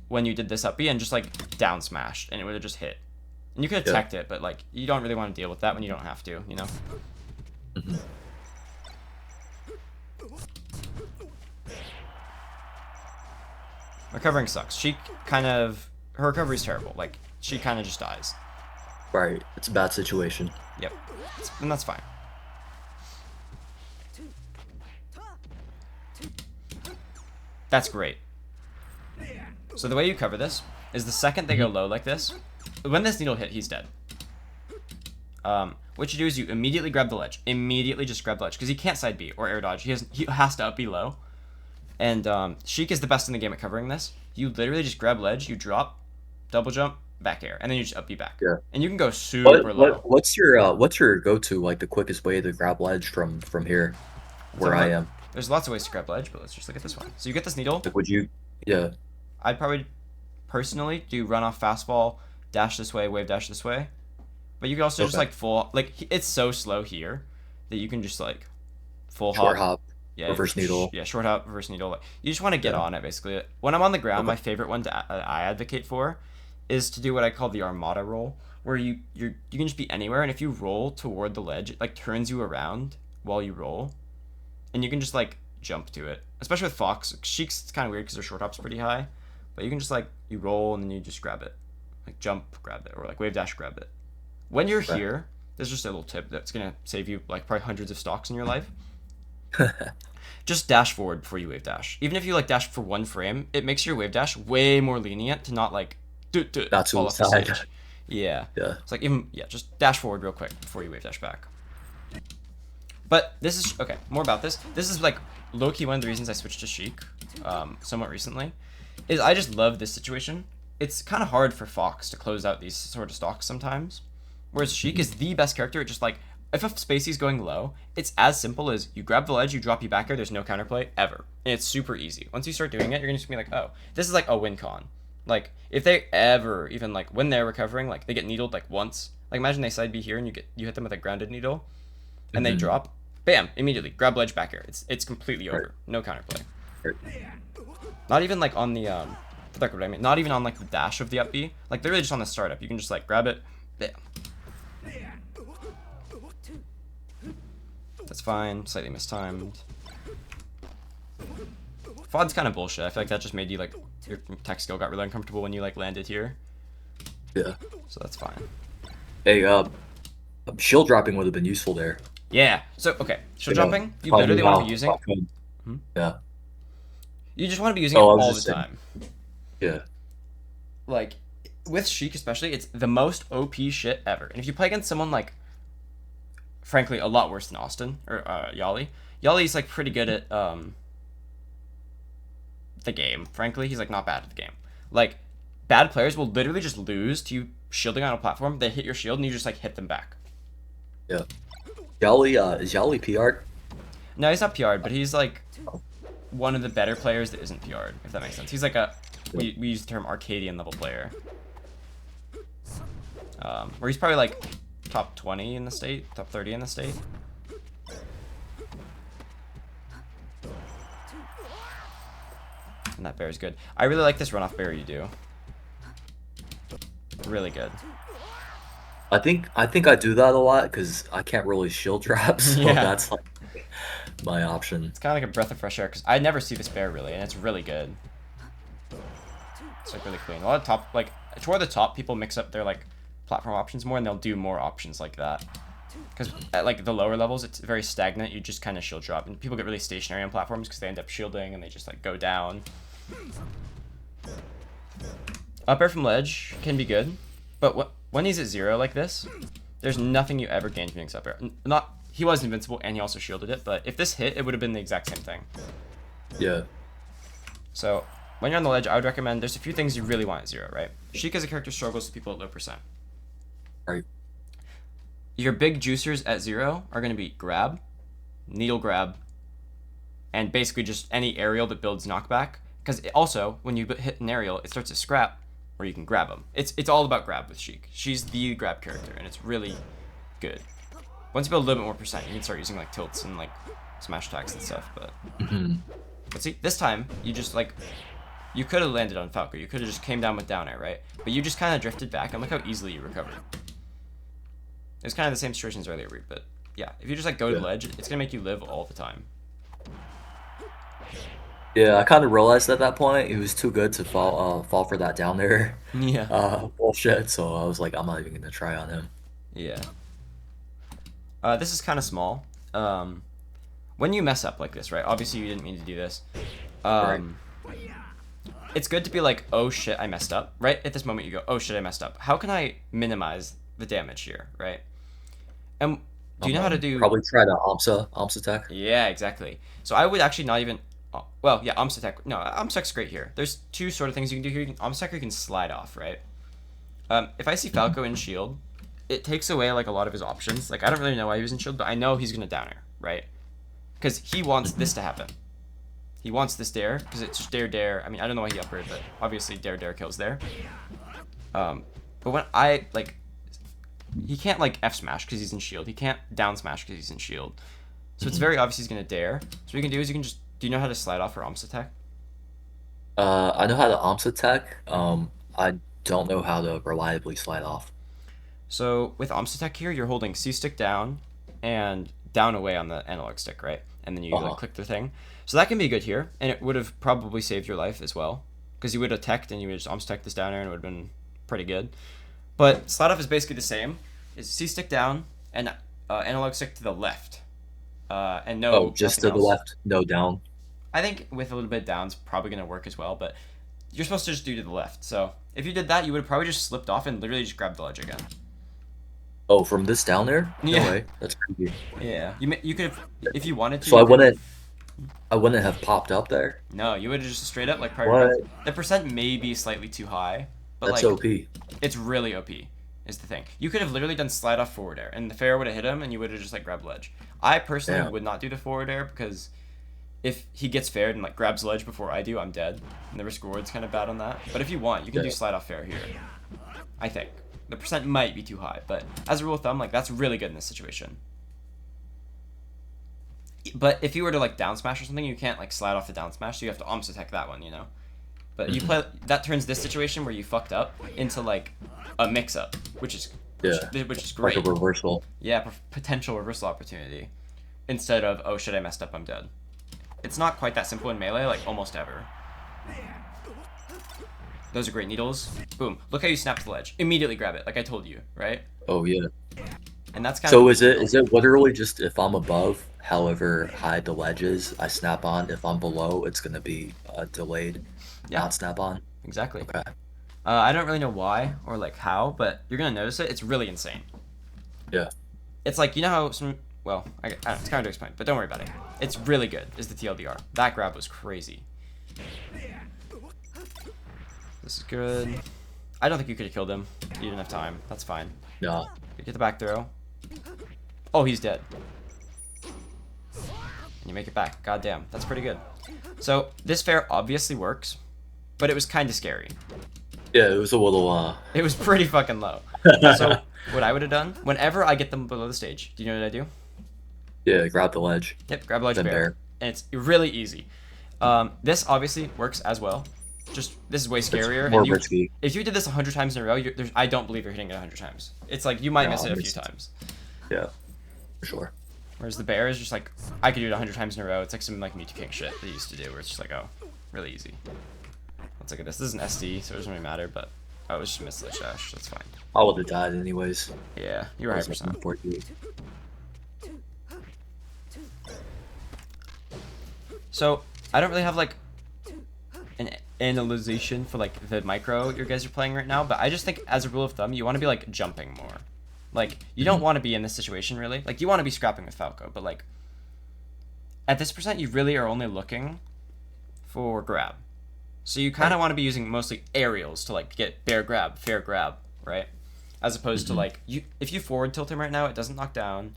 when you did this up B and just like down smashed and it would have just hit. And you could have teched it, but like you don't really want to deal with that when you don't have to, you know. Recovering sucks. Her recovery's terrible. Like she kind of just dies. Right, it's a bad situation. Yep, and that's fine. That's great. So the way you cover this is the second they go low like this, when this needle hit, he's dead. What you do is you immediately grab the ledge. Immediately just grab the ledge because he can't side B or air dodge. He has to up B low. And Sheik is the best in the game at covering this. You literally just grab ledge, you drop, double jump, back air, and then you just up B back. Yeah. And you can go super low. What's your go-to, like the quickest way to grab ledge from here, where I am? There's lots of ways to grab ledge, but let's just look at this one. So you get this needle. Like, would you? Yeah. I'd probably personally do run off fastball, dash this way, wave dash this way. But you can also just like full, like it's so slow here that you can just like full Short hop. Yeah, reverse needle. yeah, short hop, reverse needle. Like, you just want to get Yeah. on it basically. When I'm on the ground, Okay. my favorite one I advocate for is to do what I call the armada roll, where you can just be anywhere, and if you roll toward the ledge, it like turns you around while you roll, and you can just like jump to it. Especially with Fox, Sheik's it's kind of weird because their short hop's pretty high, but you can just like you roll and then you just grab it, like jump, grab it, or like wave dash, grab it. When you're Okay. here, there's just a little tip that's gonna save you like probably hundreds of stocks in your life. Just dash forward before you wave dash. Even if you like dash for one frame, it makes your wave dash way more lenient to not like Not fall off the suicide. stage. Yeah. Yeah. It's like even yeah, just dash forward real quick before you wave dash back. But this is okay. More about this. This is like low key one of the reasons I switched to Sheik, somewhat recently, is I just love this situation. It's kind of hard for Fox to close out these sort of stocks sometimes, whereas Sheik is the best character. It just like if a Spacey's going low, it's as simple as you grab the ledge, you drop you back here. There's no counterplay ever, and it's super easy. Once you start doing it, you're gonna just be like, oh, this is like a win con. Like if they ever even like when they're recovering, like they get needled like once. Like imagine they side B here and you hit them with a grounded needle, and they drop, bam, immediately grab ledge back here. It's completely over. Right. No counterplay. Right. Not even like on the for the record, I mean, not even on like the dash of the up B. Like literally just on the startup. You can just like grab it, bam. That's fine. Slightly mistimed. FOD's kind of bullshit. I feel like that just made you like your tech skill got really uncomfortable when you like landed here. Yeah. So that's fine. Hey, shield dropping would have been useful there. Yeah. So okay, shield You know, dropping. You probably literally want to be how using. Falco- Yeah. You just want to be using it Oh, I all was the just saying. time. Yeah. Like with Sheik especially, it's the most OP shit ever. And if you play against someone like, frankly, a lot worse than Austin or Yali, Yali's like pretty good at the game. Frankly, he's like not bad at the game. Like bad players will literally just lose to you shielding on a platform. They hit your shield and you just like hit them back. Yeah. Yali, is Yali PR'd? No, he's not PR'd, but he's like one of the better players that isn't PR'd, if that makes sense. He's like a we use the term Arcadian level player. Where he's probably like top 20 in the state, top 30 in the state. And that bear is good. I really like this runoff bear you do. Really good. I think I do that a lot because I can't really shield trap, so Yeah. that's like my option. It's kind of like a breath of fresh air because I never see this bear really, and it's really good. It's like really clean. A lot of top, like toward the top, people mix up their like platform options more, and they'll do more options like that. Because at like the lower levels, it's very stagnant. You just kind of shield drop, and people get really stationary on platforms because they end up shielding and they just like go down. Up air from ledge can be good, but when he's at 0 like this, there's nothing you ever gain from doing up air. Not he was invincible and he also shielded it, but if this hit, it would have been the exact same thing. Yeah. So when you're on the ledge, I would recommend there's a few things you really want at 0, right? Sheik as a character struggles with people at low percent. Right. Your big juicers at 0 are going to be grab, needle grab, and basically just any aerial that builds knockback. Because also, when you hit an aerial, it starts to scrap, where you can grab them. It's all about grab with Sheik. She's the grab character, and it's really good. Once you build a little bit more percent, you can start using like tilts and like smash attacks and stuff. But see, this time you just like you could have landed on Falco. You could have just came down with down air, right? But you just kind of drifted back, and look how easily you recovered. It's kind of the same situation as earlier, but yeah, if you just like go to the ledge, it's gonna make you live all the time. Yeah, I kind of realized at that point it was too good to fall for that down there Yeah. bullshit. So I was like, I'm not even gonna try on him. Yeah. This is kind of small. When you mess up like this, right? Obviously, you didn't mean to do this. Right. It's good to be like, oh shit, I messed up. Right at this moment, you go, oh shit, I messed up. How can I minimize the damage here, right? And do you know how to do? Probably try the Amsa attack. Yeah, exactly. So I would actually not even. Well, yeah, Amsa attack. No, Amsa attack's great here. There's two sort of things you can do here. Amsa attack, you can slide off, right? If I see Falco in shield, it takes away like a lot of his options. Like I don't really know why he was in shield, but I know he's gonna down air, right? Because he wants this to happen. He wants this dare because it's just dare. I mean, I don't know why he uppered, but obviously dare kills there. But when I like, he can't like F smash because he's in shield. He can't down smash because he's in shield. So it's very obvious he's gonna dare. So what you can do is you can just. Do you know how to slide off her Omps attack? I know how to Omps attack. I don't know how to reliably slide off. So with Omps attack here, you're holding C stick down and down away on the analog stick, right? And then you like Uh-huh. click the thing. So that can be good here, and it would have probably saved your life as well, because you would have teched and you would just Omps tech this down air and it would have been pretty good. But slide off is basically the same. It's C stick down and analog stick to the left, and Oh, no just nothing to the else. left, no down. I think with a little bit down, it's probably gonna work as well, but you're supposed to just do to the left. So if you did that, you would have probably just slipped off and literally just grabbed the ledge again. Oh, from this down there? No Yeah. way. That's crazy. Yeah, you could have, if you wanted to. So You could have, I wouldn't have popped up there. no, you would have just straight up like prior What? grab. The percent may be slightly too high, but That's like OP. it's really OP is the thing. You could have literally done slide off forward air, and the fair would have hit him, and you would have just like grabbed ledge. I personally Yeah. would not do the forward air because if he gets faired and like grabs ledge before I do, I'm dead, and the risk reward's kind of bad on that. But if you want, you can do Yeah. slide off fair here. I think the percent might be too high, but as a rule of thumb, like that's really good in this situation. But if you were to like down smash or something, you can't like slide off the down smash, so you have to Omps attack that one, you know. But you play that turns this situation where you fucked up into like a mix up, which is Like great. a reversal. Yeah, potential reversal opportunity instead of oh shit I messed up I'm dead. It's not quite that simple in melee, like almost ever. Those are great needles. Boom. Look how you snap to the ledge. Immediately grab it, like I told you, right? Oh yeah. And that's kind So of is it literally just if I'm above, however high the ledge is, I snap on. If I'm below, it's gonna be delayed, yeah, not snap on. exactly. Okay. I don't really know why or like how, but you're gonna notice it. It's really insane. Yeah. It's like you know how some. Well, I don't know, it's kind of to explain, but don't worry about it. It's really good. Is the TLDR? That grab was crazy. This is good. I don't think you could have killed him. You didn't have time. That's fine. No. You get the back throw. Oh, he's dead. And you make it back. God damn, that's pretty good. So this fair obviously works, but it was kind of scary. Yeah, it was a little. It was pretty fucking low. So what I would have done, whenever I get them below the stage, do you know what I do? Yeah, grab the ledge. Yep, grab a ledge Then bear. bear. And it's really easy. This obviously works as well. Just this is way scarier. It's more and risky. if you did this 100 times in a row, I don't believe you're hitting it 100 times. It's like you might No, miss it a few it's- times. Yeah, for sure. Whereas the bear is just like I could do it 100 times in a row. It's like some like Mewtwo King shit they used to do, where it's just like oh, really easy. Let's look at this. This is an SD, so it doesn't really matter. But oh, it was just missed the dash. That's fine. I would have died anyways. Yeah, you were I high was percent. 48. So I don't really have like an analyzation for like the micro you guys are playing right now, but I just think as a rule of thumb, you want to be like jumping more. Like you don't want to be in this situation really. Like you want to be scrapping with Falco, but like at this percent, you really are only looking for grab. So you kind of want to be using mostly aerials to like get bear grab, fair grab, right? As opposed to like if you forward tilt him right now, it doesn't knock down.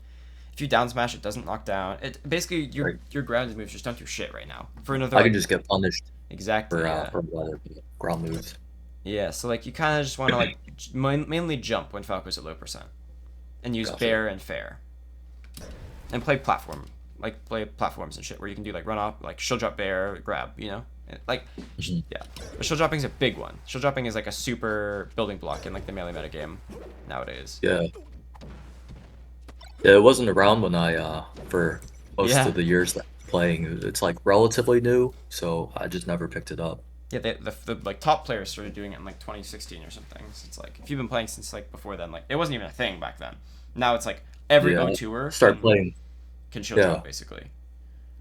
If you down smash, it doesn't knock down. It basically your grounded moves just don't do shit right now. For another, I like, can just get punished exactly. for other ground moves. Yeah, so like you kind of just want to like mainly jump when Falco's at low percent, and use Gotcha. bear and fair, and play platform, like play platforms and shit where you can do like run off, like shield drop bear grab, you know, like yeah. But shield dropping is a big one. Shield dropping is like a super building block in like the melee meta game nowadays. Yeah. Yeah, it wasn't around when I for most Yeah. of the years that I'm playing. It's like relatively new, so I just never picked it up. Yeah, the like top players started doing it in like 2016 or something. So it's like if you've been playing since like before then, like it wasn't even a thing back then. Now it's like every Yeah, O2er start playing. can shield Yeah. drop basically.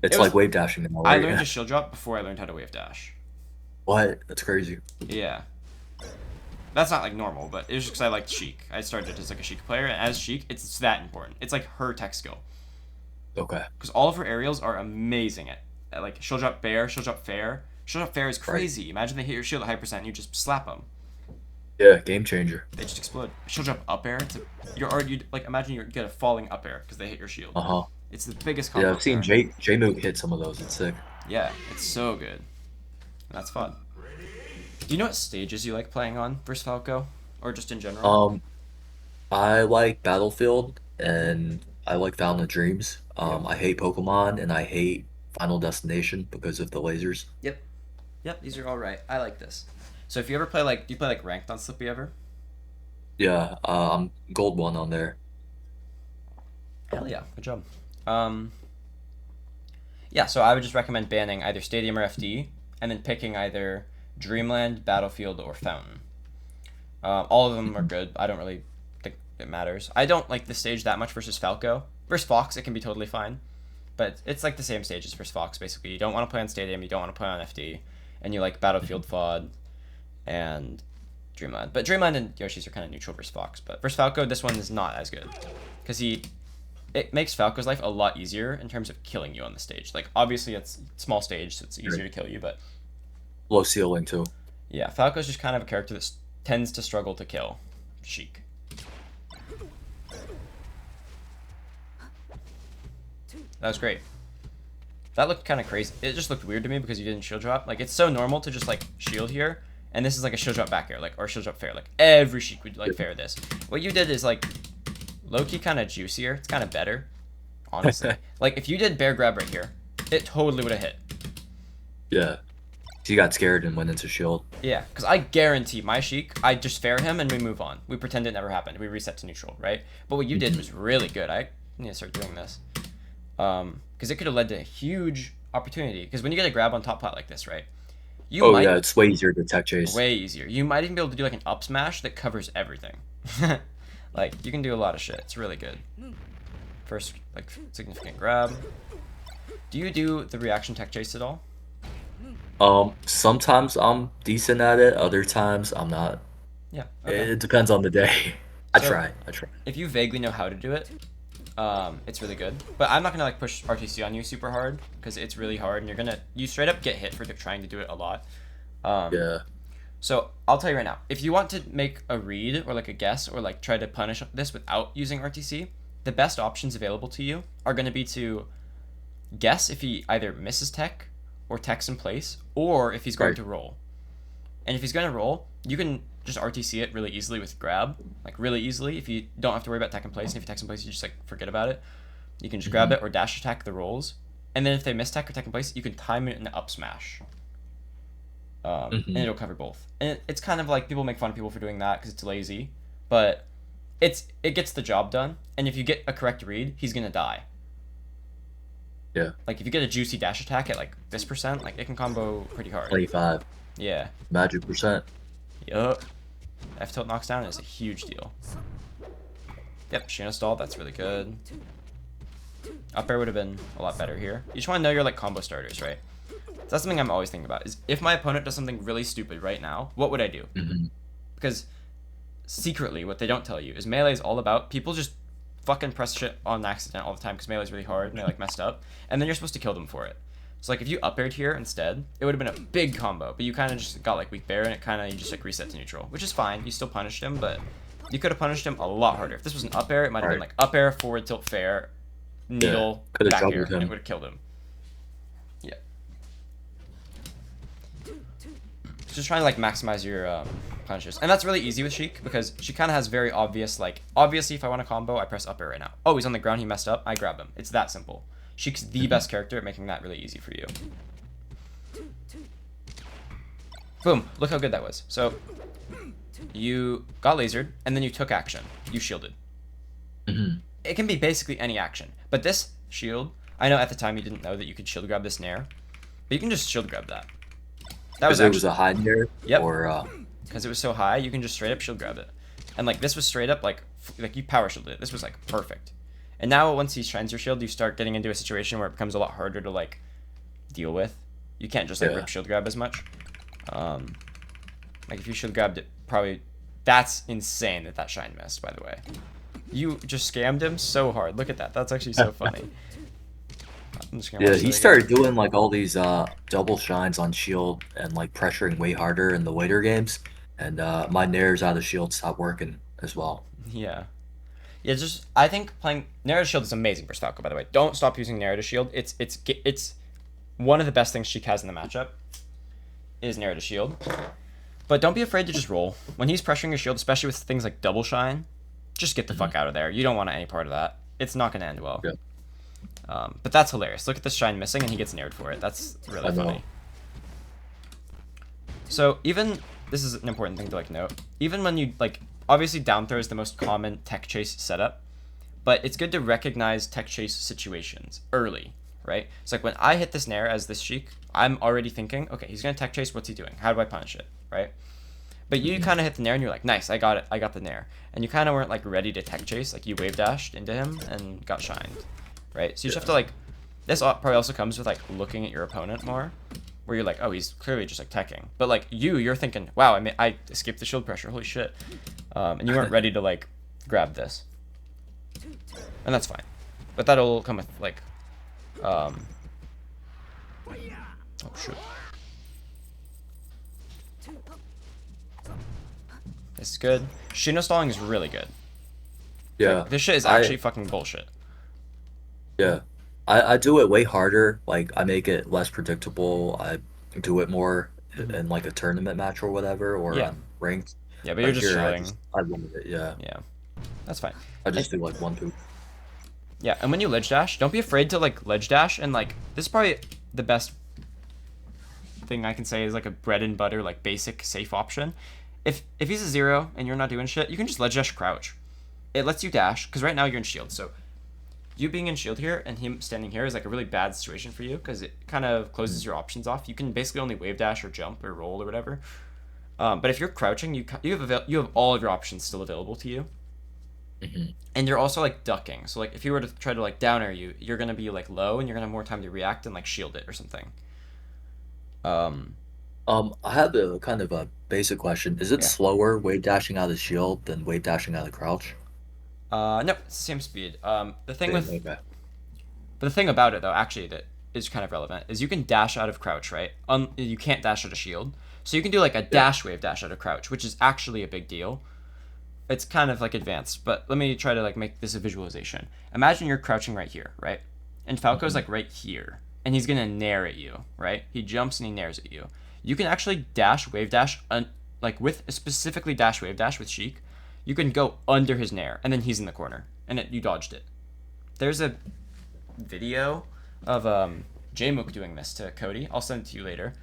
It's It was- like wave dashing now, I right? learned to shield drop before I learned how to wave dash. What? That's crazy. Yeah. That's not like normal, but it was just because I liked Sheik. I started as like a Sheik player, and as Sheik, it's that important. It's like her tech skill. Okay. Because all of her aerials are amazing at like shield drop bear, shield drop fair. Shield drop fair is crazy. Imagine they hit your shield at high percent and you just slap them. Yeah, game changer. They just explode. Shield drop up air. You're already like imagine you get a falling up air because they hit your shield. Uh-huh. It's the biggest combo. Yeah, I've seen there. J-Moog hit some of those. It's sick. Yeah, it's so good. That's fun. Do you know what stages you like playing on versus Falco, or just in general? I like Battlefield and I like Fountain of Dreams. Yep. I hate Pokemon and I hate Final Destination because of the lasers. Yep. Yep. These are all right. I like this. So if you ever play like, do you play like ranked on Slippy ever? Yeah, I'm gold one on there. Hell yeah. Good job. Um, yeah. So I would just recommend banning either Stadium or FD, and then picking either Dreamland, Battlefield, or Fountain. All of them are good. I don't really think it matters. I don't like the stage that much versus Falco. Versus Fox, it can be totally fine. But it's like the same stage as versus Fox, basically. You don't want to play on Stadium, you don't want to play on FD, and you like Battlefield FOD and Dreamland. But Dreamland and Yoshi's are kind of neutral versus Fox. But versus Falco, this one is not as good. Because it makes Falco's life a lot easier in terms of killing you on the stage. Like, obviously, it's small stage, so it's easier to kill you, but Low ceiling too. yeah, Falco's just kind of a character that tends to struggle to kill Sheik. That was great. That looked kind of crazy. It just looked weird to me because you didn't shield drop. Like, it's so normal to just, like, shield here. And this is, like, a shield drop back air, like, or shield drop fair. Like, every Sheik would, like, fair this. What you did is, like, low-key kind of juicier. It's kind of better, honestly. Like, if you did bear grab right here, it totally would have hit. Yeah. He got scared and went into shield. Yeah, because I guarantee my Sheik, I just fair him and we move on. We pretend it never happened. We reset to neutral, right? But what you did was really good. I need to start doing this. Because it could have led to a huge opportunity. Because when you get a grab on top plat like this, right? Yeah, it's way easier to tech chase. Way easier. You might even be able to do like an up smash that covers everything. Like, you can do a lot of shit. It's really good. First, like, significant grab. Do you do the reaction tech chase at all? Sometimes I'm decent at it, other times I'm not. Yeah. Okay. It depends on the day. I So, try. If you vaguely know how to do it, it's really good. But I'm not gonna like push RTC on you super hard because it's really hard, and you straight up get hit for trying to do it a lot. Yeah. So I'll tell you right now, if you want to make a read or like a guess or like try to punish this without using RTC, the best options available to you are going to be to guess if he either misses tech or techs in place, or if he's going to roll. And if he's going to roll, you can just RTC it really easily with grab, like really easily. If you don't have to worry about tech in place, and if you techs in place, you just like forget about it. You can just grab it or dash attack the rolls, and then if they miss tech or tech in place, you can time it in the up smash. And it'll cover both. And it's kind of like people make fun of people for doing that because it's lazy, but it gets the job done. And if you get a correct read, he's gonna die. Yeah. Like if you get a juicy dash attack at like this percent, like it can combo pretty hard. 25. Yeah. Magic percent. Yup. F tilt knocks down is a huge deal. Yep, Sheena stall, that's really good. Up air would have been a lot better here. You just want to know your like combo starters, right? So that's something I'm always thinking about, is if my opponent does something really stupid right now, what would I do? Because secretly, what they don't tell you is melee is all about people just fucking press shit on accident all the time because melee is really hard and they like messed up, and then you're supposed to kill them for it. So like if you up aired here instead, it would have been a big combo, but you kind of just got like weak bear and it kind of, you just like reset to neutral, which is fine. You still punished him, but you could have punished him a lot harder. If this was an up air, it might have been like up air, forward tilt fair, needle, back air, and it would have killed him. Yeah. Just trying to like maximize your punishes, and that's really easy with Sheik because she kind of has very obvious, like, obviously if I want a combo, I press up air right now. Oh, he's on the ground, he messed up, I grab him. It's that simple. Sheik's the best character at making that really easy for you. Boom, look how good that was. So you got lasered and then you took action. You shielded. It can be basically any action, but this shield, I know at the time you didn't know that you could shield grab this nair, but you can just shield grab that. That was actually, it was a high nair. Yep. Or because it was so high, you can just straight up shield grab it, and like this was straight up like you power shielded it. This was like perfect. And now once he shines your shield, you start getting into a situation where it becomes a lot harder to like deal with. You can't just like rip shield grab as much. Like if you shield grabbed it, probably that's insane that shine missed. By the way, you just scammed him so hard. Look at that. That's actually so funny. Yeah, he started doing like all these double shines on shield and like pressuring way harder in the later games, and my nairs out of shield stopped working as well. Yeah. Yeah, just I think playing Nair to Shield is amazing for Falco, by the way. Don't stop using Nair to Shield. It's one of the best things Sheik has in the matchup is Nair to Shield. But don't be afraid to just roll. When he's pressuring your shield, especially with things like double shine, just get the fuck out of there. You don't want any part of that. It's not going to end well. But that's hilarious. Look at the shine missing, and he gets nared for it. That's really I know. funny. So even, this is an important thing to like note, even when you like, obviously down throw is the most common tech chase setup, but it's good to recognize tech chase situations early, right? It's like when I hit this nair as this Sheik, I'm already thinking, okay, he's gonna tech chase, what's he doing? How do I punish it, right? But you kind of hit the nair and you're like, nice, I got it, I got the nair. And you kind of weren't like ready to tech chase, like you wave dashed into him and got shined, right? So you just have to like, this probably also comes with like looking at your opponent more, where you're like, oh, he's clearly just like teching. But like you're thinking, wow, I escaped the shield pressure, holy shit. And you weren't ready to like grab this. And that's fine. But that'll come with like, oh shoot. This is good. Shino stalling is really good. Yeah. Like, this shit is actually fucking bullshit. Yeah. I do it way harder. Like I make it less predictable. I do it more in like a tournament match or whatever, or Yeah. ranked. Yeah, but you're just here, shilling. I limit it. Yeah. Yeah. That's fine. I just do like one poop. Yeah, and when you ledge dash, don't be afraid to like ledge dash, and like this is probably the best thing I can say is like a bread and butter, like basic safe option. If he's a 0 and you're not doing shit, you can just ledge dash crouch. It lets you dash, because right now you're in shield, so you being in shield here and him standing here is like a really bad situation for you, because it kind of closes your options off. You can basically only wave dash or jump or roll or whatever. But if you're crouching, you have all of your options still available to you. And you're also like ducking, so like if you were to try to like down air you, you're gonna be like low and you're gonna have more time to react and like shield it or something. I have a kind of a basic question. Is it Yeah. slower wave dashing out of shield than wave dashing out of crouch? No, it's the same speed. The thing with Okay. But the thing about it though, actually, that is kind of relevant, is you can dash out of crouch, right? You can't dash out of shield, so you can do like a dash wave dash out of crouch, which is actually a big deal. It's kind of like advanced, but let me try to like make this a visualization. Imagine you're crouching right here, right? And Falco's like right here, and he's gonna nair at you, right? He jumps and he nairs at you. You can actually dash wave dash, like with specifically dash wave dash with Sheik. You can go under his nair, and then he's in the corner, and you dodged it. There's a video of Jmook doing this to Cody. I'll send it to you later.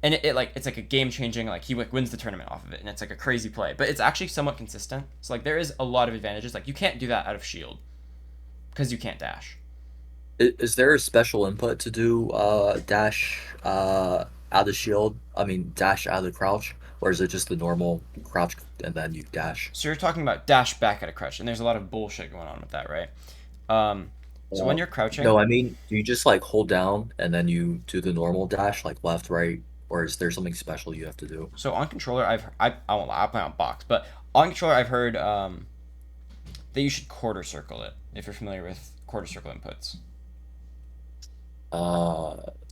And it's like a game changing, like he wins the tournament off of it, and it's like a crazy play, but it's actually somewhat consistent. So like there is a lot of advantages. Like you can't do that out of shield because you can't dash. Is there a special input to do dash out of shield? I mean dash out of crouch, or is it just the normal crouch and then you dash? So you're talking about dash back at a crouch, and there's a lot of bullshit going on with that, right? So when you're crouching, No, I mean, do you just like hold down and then you do the normal dash, like left, right, or is there something special you have to do? so on controller, I won't lie, I'll play on box, but on controller I've heard that you should quarter circle it if you're familiar with quarter circle inputs.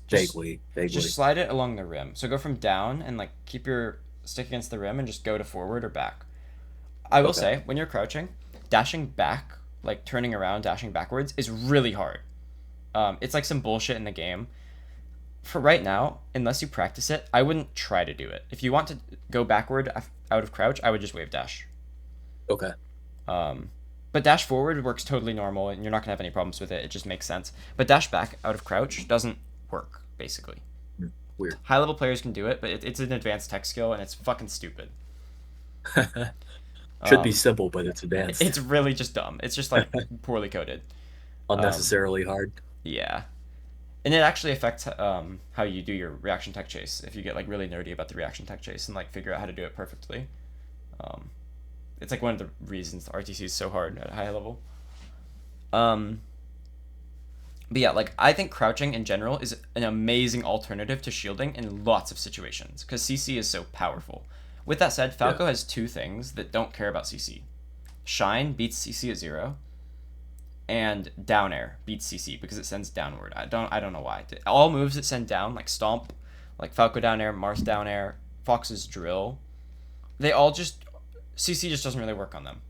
Vaguely. Just slide it along the rim. So go from down and like keep your stick against the rim and just go to forward or back. I will say, when you're crouching, dashing back, like turning around, dashing backwards, is really hard. It's like some bullshit in the game. For right now, unless you practice it, I wouldn't try to do it. If you want to go backward out of crouch, I would just wave dash. Okay. But dash forward works totally normal, and you're not gonna have any problems with it. It just makes sense. But dash back out of crouch doesn't work, basically. Weird. High level players can do it, but it's an advanced tech skill, and it's fucking stupid. Should be simple, but it's advanced. It's really just dumb. It's just like poorly coded. Unnecessarily hard. Yeah. And it actually affects how you do your reaction tech chase if you get like really nerdy about the reaction tech chase and like figure out how to do it perfectly. It's like one of the reasons RTC is so hard at a high level. But yeah, like I think crouching in general is an amazing alternative to shielding in lots of situations because CC is so powerful. With that said, Falco has two things that don't care about CC. Shine beats CC at 0, and down air beats CC because it sends downward. I don't know why. All moves that send down, like Stomp, like Falco down air, Mars down air, Fox's drill, they all just CC just doesn't really work on them.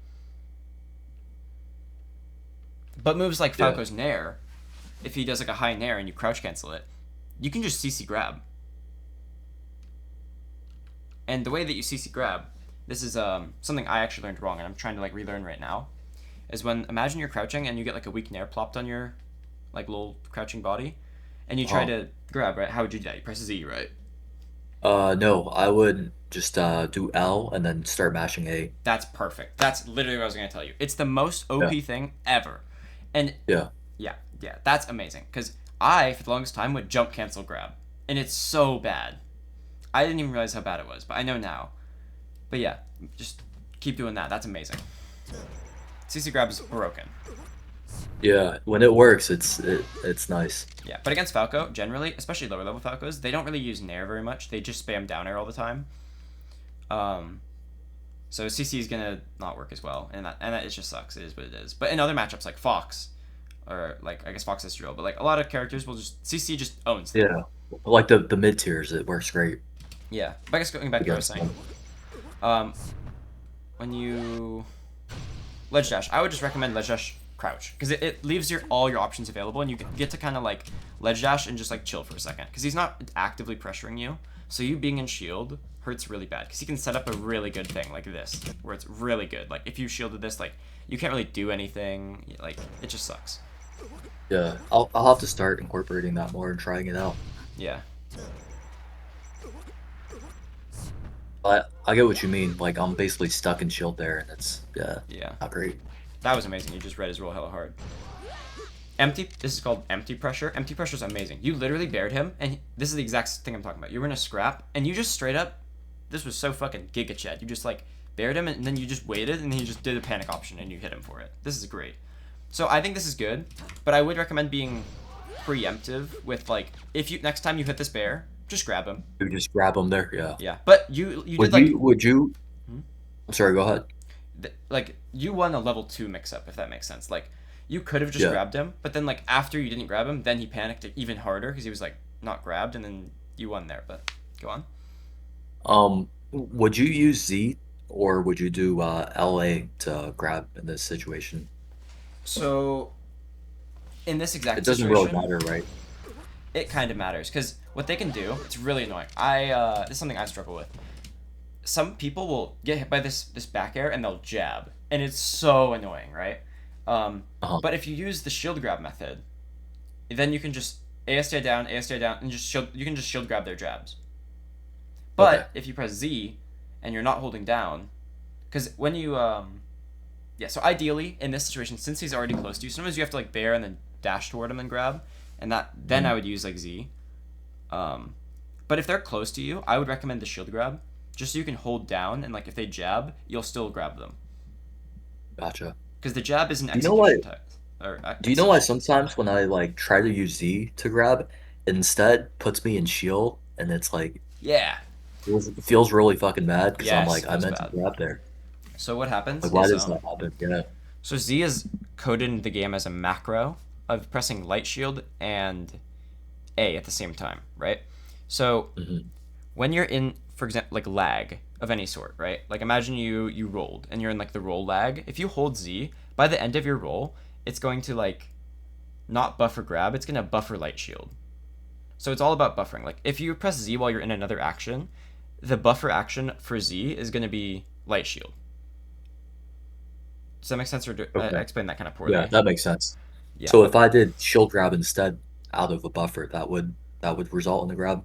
But moves like Falco's nair, if he does like a high nair and you crouch cancel it, you can just CC grab. And the way that you CC grab, this is something I actually learned wrong and I'm trying to like relearn right now, is when imagine you're crouching and you get like a weak nair plopped on your like little crouching body, and you try to grab, right? How would you do that? You press Z, right? No, I would just do L and then start mashing A. That's perfect. That's literally what I was gonna tell you. It's the most Yeah, OP thing ever, and yeah, yeah, yeah, that's amazing. Because I, for the longest time, would jump cancel grab, and it's so bad. I didn't even realize how bad it was, but I know now. But yeah, just keep doing that. That's amazing. CC grab is broken. yeah. When it works, it's nice. Yeah, but against Falco, generally, especially lower level Falcos, they don't really use Nair very much. They just spam down air all the time. So CC is gonna not work as well, and that it just sucks. It is what it is. But in other matchups like Fox, or like I guess Fox is drill, but like a lot of characters will just CC just owns them. Yeah, like the mid tiers, it works great Yeah, but I guess going back to what I was against saying, them. when you ledge dash, I would just recommend ledge dash crouch because it leaves all your options available, and you get to kind of like ledge dash and just like chill for a second because he's not actively pressuring you. So you being in shield hurts really bad because he can set up a really good thing like this where it's really good. Like if you shielded this, like you can't really do anything. Like it just sucks. Yeah, I'll have to start incorporating that more and trying it out. Yeah. I get what you mean. Like I'm basically stuck in shield there, and it's Yeah. not great. That was amazing. You just read his roll hella hard. Empty. This is called empty pressure. Empty pressure is amazing. You literally bared him, and this is the exact thing I'm talking about. You were in a scrap, and you just straight up. This was so fucking giga chat. You just like bared him, and then you just waited, and then he just did a panic option, and you hit him for it. This is great. So I think this is good, but I would recommend being preemptive with like if you next time you hit this bear, just grab him. You just grab them there. Yeah. Yeah, but you did Would like you? Would you? I'm sorry. Go ahead. like you won a level 2 mix up if that makes sense. Like you could have just Yeah. grabbed him, but then like after you didn't grab him, then he panicked even harder because he was like not grabbed, and then you won there. But go on. Would you use Z or would you do LA to grab in this situation? So in this It exact doesn't really situation, matter, right? it kind of matters because what they can do, it's really annoying. This is something I struggle with. Some people will get hit by this back air and they'll jab, and it's so annoying, right? Uh-huh. But if you use the shield grab method, then you can just ASTI down, and just shield. You can just shield grab their jabs. But Okay. if you press Z and you're not holding down, because when you yeah, so ideally in this situation, since he's already close to you, sometimes you have to like bear and then dash toward him and grab, and then I would use like Z. But if they're close to you, I would recommend the shield grab, just so you can hold down, and like if they jab, you'll still grab them, Gotcha. because the jab is an You know what? execution type. Or Do you know why sometimes when I like try to use Z to grab, it instead puts me in shield, and it's like Yeah. it feels really fucking bad because I'm Yes, like I feels meant bad. to grab there. So what happens Like why is does that happen? Yeah. so Z is coded in the game as a macro of pressing light shield and A at the same time, right? So Hmm. when you're in, for example, like lag of any sort, right? Like imagine you rolled and you're in like the roll lag. If you hold Z, by the end of your roll, it's going to like not buffer grab, it's gonna buffer light shield. So it's all about buffering. Like if you press Z while you're in another action, the buffer action for Z is gonna be light shield. Does that make sense, or I Okay. explained that kind of Yeah, poorly? that makes sense. Yeah. So if I did shield grab instead out of a buffer, that would result in the grab.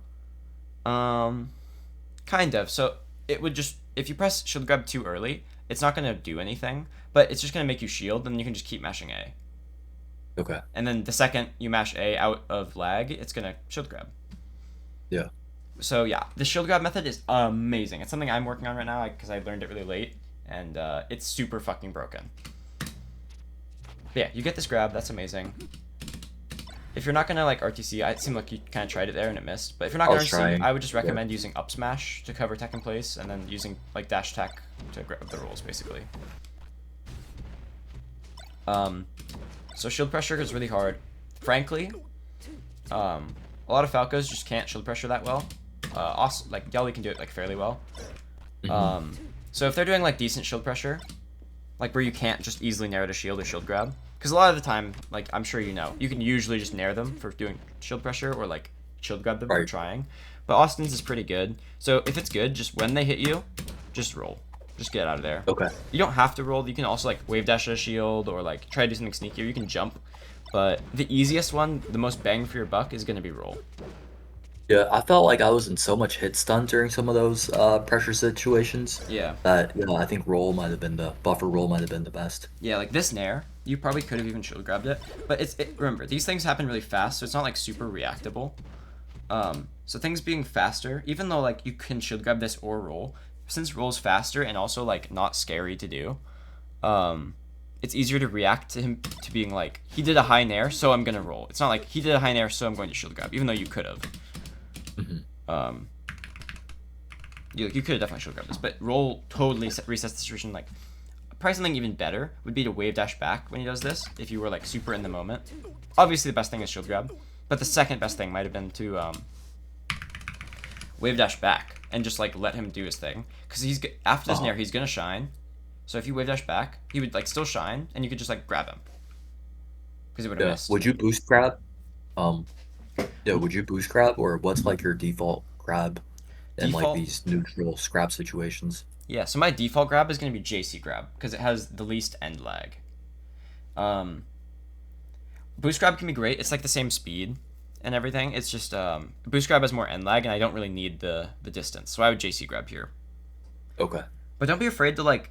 Um, kind of. So it would just if you press shield grab too early, it's not gonna do anything, but it's just gonna make you shield, and you can just keep mashing A. Okay. And then the second you mash A out of lag, it's gonna shield grab. Yeah. So yeah, the shield grab method is amazing. It's something I'm working on right now because I learned it really late, and it's super fucking broken. But yeah, you get this grab. That's amazing. If you're not gonna like RTC, it seemed like you kind of tried it there and it missed. But if you're not I gonna was RTC, trying. I would just Yeah. recommend using up smash to cover tech in place, and then using like dash tech to grab the rolls basically. So shield pressure is really hard. Frankly, a lot of Falcos just can't shield pressure that well. Also, like Yali can do it like fairly well. Mhm. So if they're doing like decent shield pressure, like where you can't just easily nair to shield or shield grab, because a lot of the time, like I'm sure you know, you can usually just nair them for doing shield pressure or like shield grab them for Right. trying. But Austin's is pretty good. So if it's good, just when they hit you, just roll. Just get out of there. Okay. You don't have to roll. You can also like wave dash a shield or like try to do something sneaky. Or you can jump. But the easiest one, the most bang for your buck, is gonna be roll. Yeah, I felt like I was in so much hit stun during some of those pressure situations Yeah. that I think roll might have been the buffer roll might have been the best. Yeah, like this nair, you probably could have even shield grabbed it. But remember, these things happen really fast, so it's not like super reactable. So things being faster, even though like you can shield grab this or roll, since roll's faster and also like not scary to do, it's easier to react to him to being like, he did a high nair, so I'm gonna roll. It's not like he did a high nair, so I'm going to shield grab, even though you could have. You could have definitely shield grabbed this, but roll totally resets the situation. Like, probably something even better would be to wave dash back when he does this, if you were like super in the moment. Obviously the best thing is shield grab, but the second best thing might have been to wave dash back and just like let him do his thing, because after this nair he's gonna shine. So if you wave dash back, he would like still shine, and you could just like grab him because he would have missed. Would you boost grab? Would you boost grab, or what's like your default grab in like these neutral scrap situations? Yeah, so my default grab is going to be JC grab because it has the least end lag. Boost grab can be great. It's like the same speed and everything. It's just boost grab has more end lag, and I don't really need the distance, so I would JC grab here. Okay. But don't be afraid to like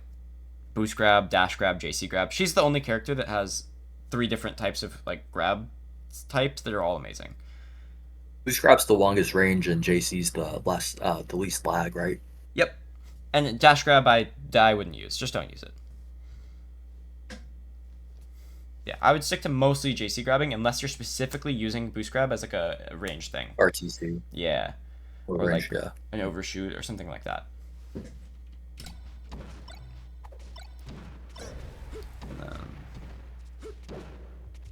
boost grab, dash grab, JC grab. She's the only character that has 3 different types of like grab types that are all amazing. Boost grab's the longest range, and JC's the least lag, right? Yep. And dash grab I wouldn't use. Just don't use it. Yeah, I would stick to mostly JC grabbing unless you're specifically using boost grab as like a range thing. RTC. Yeah. Or range, like an overshoot or something like that.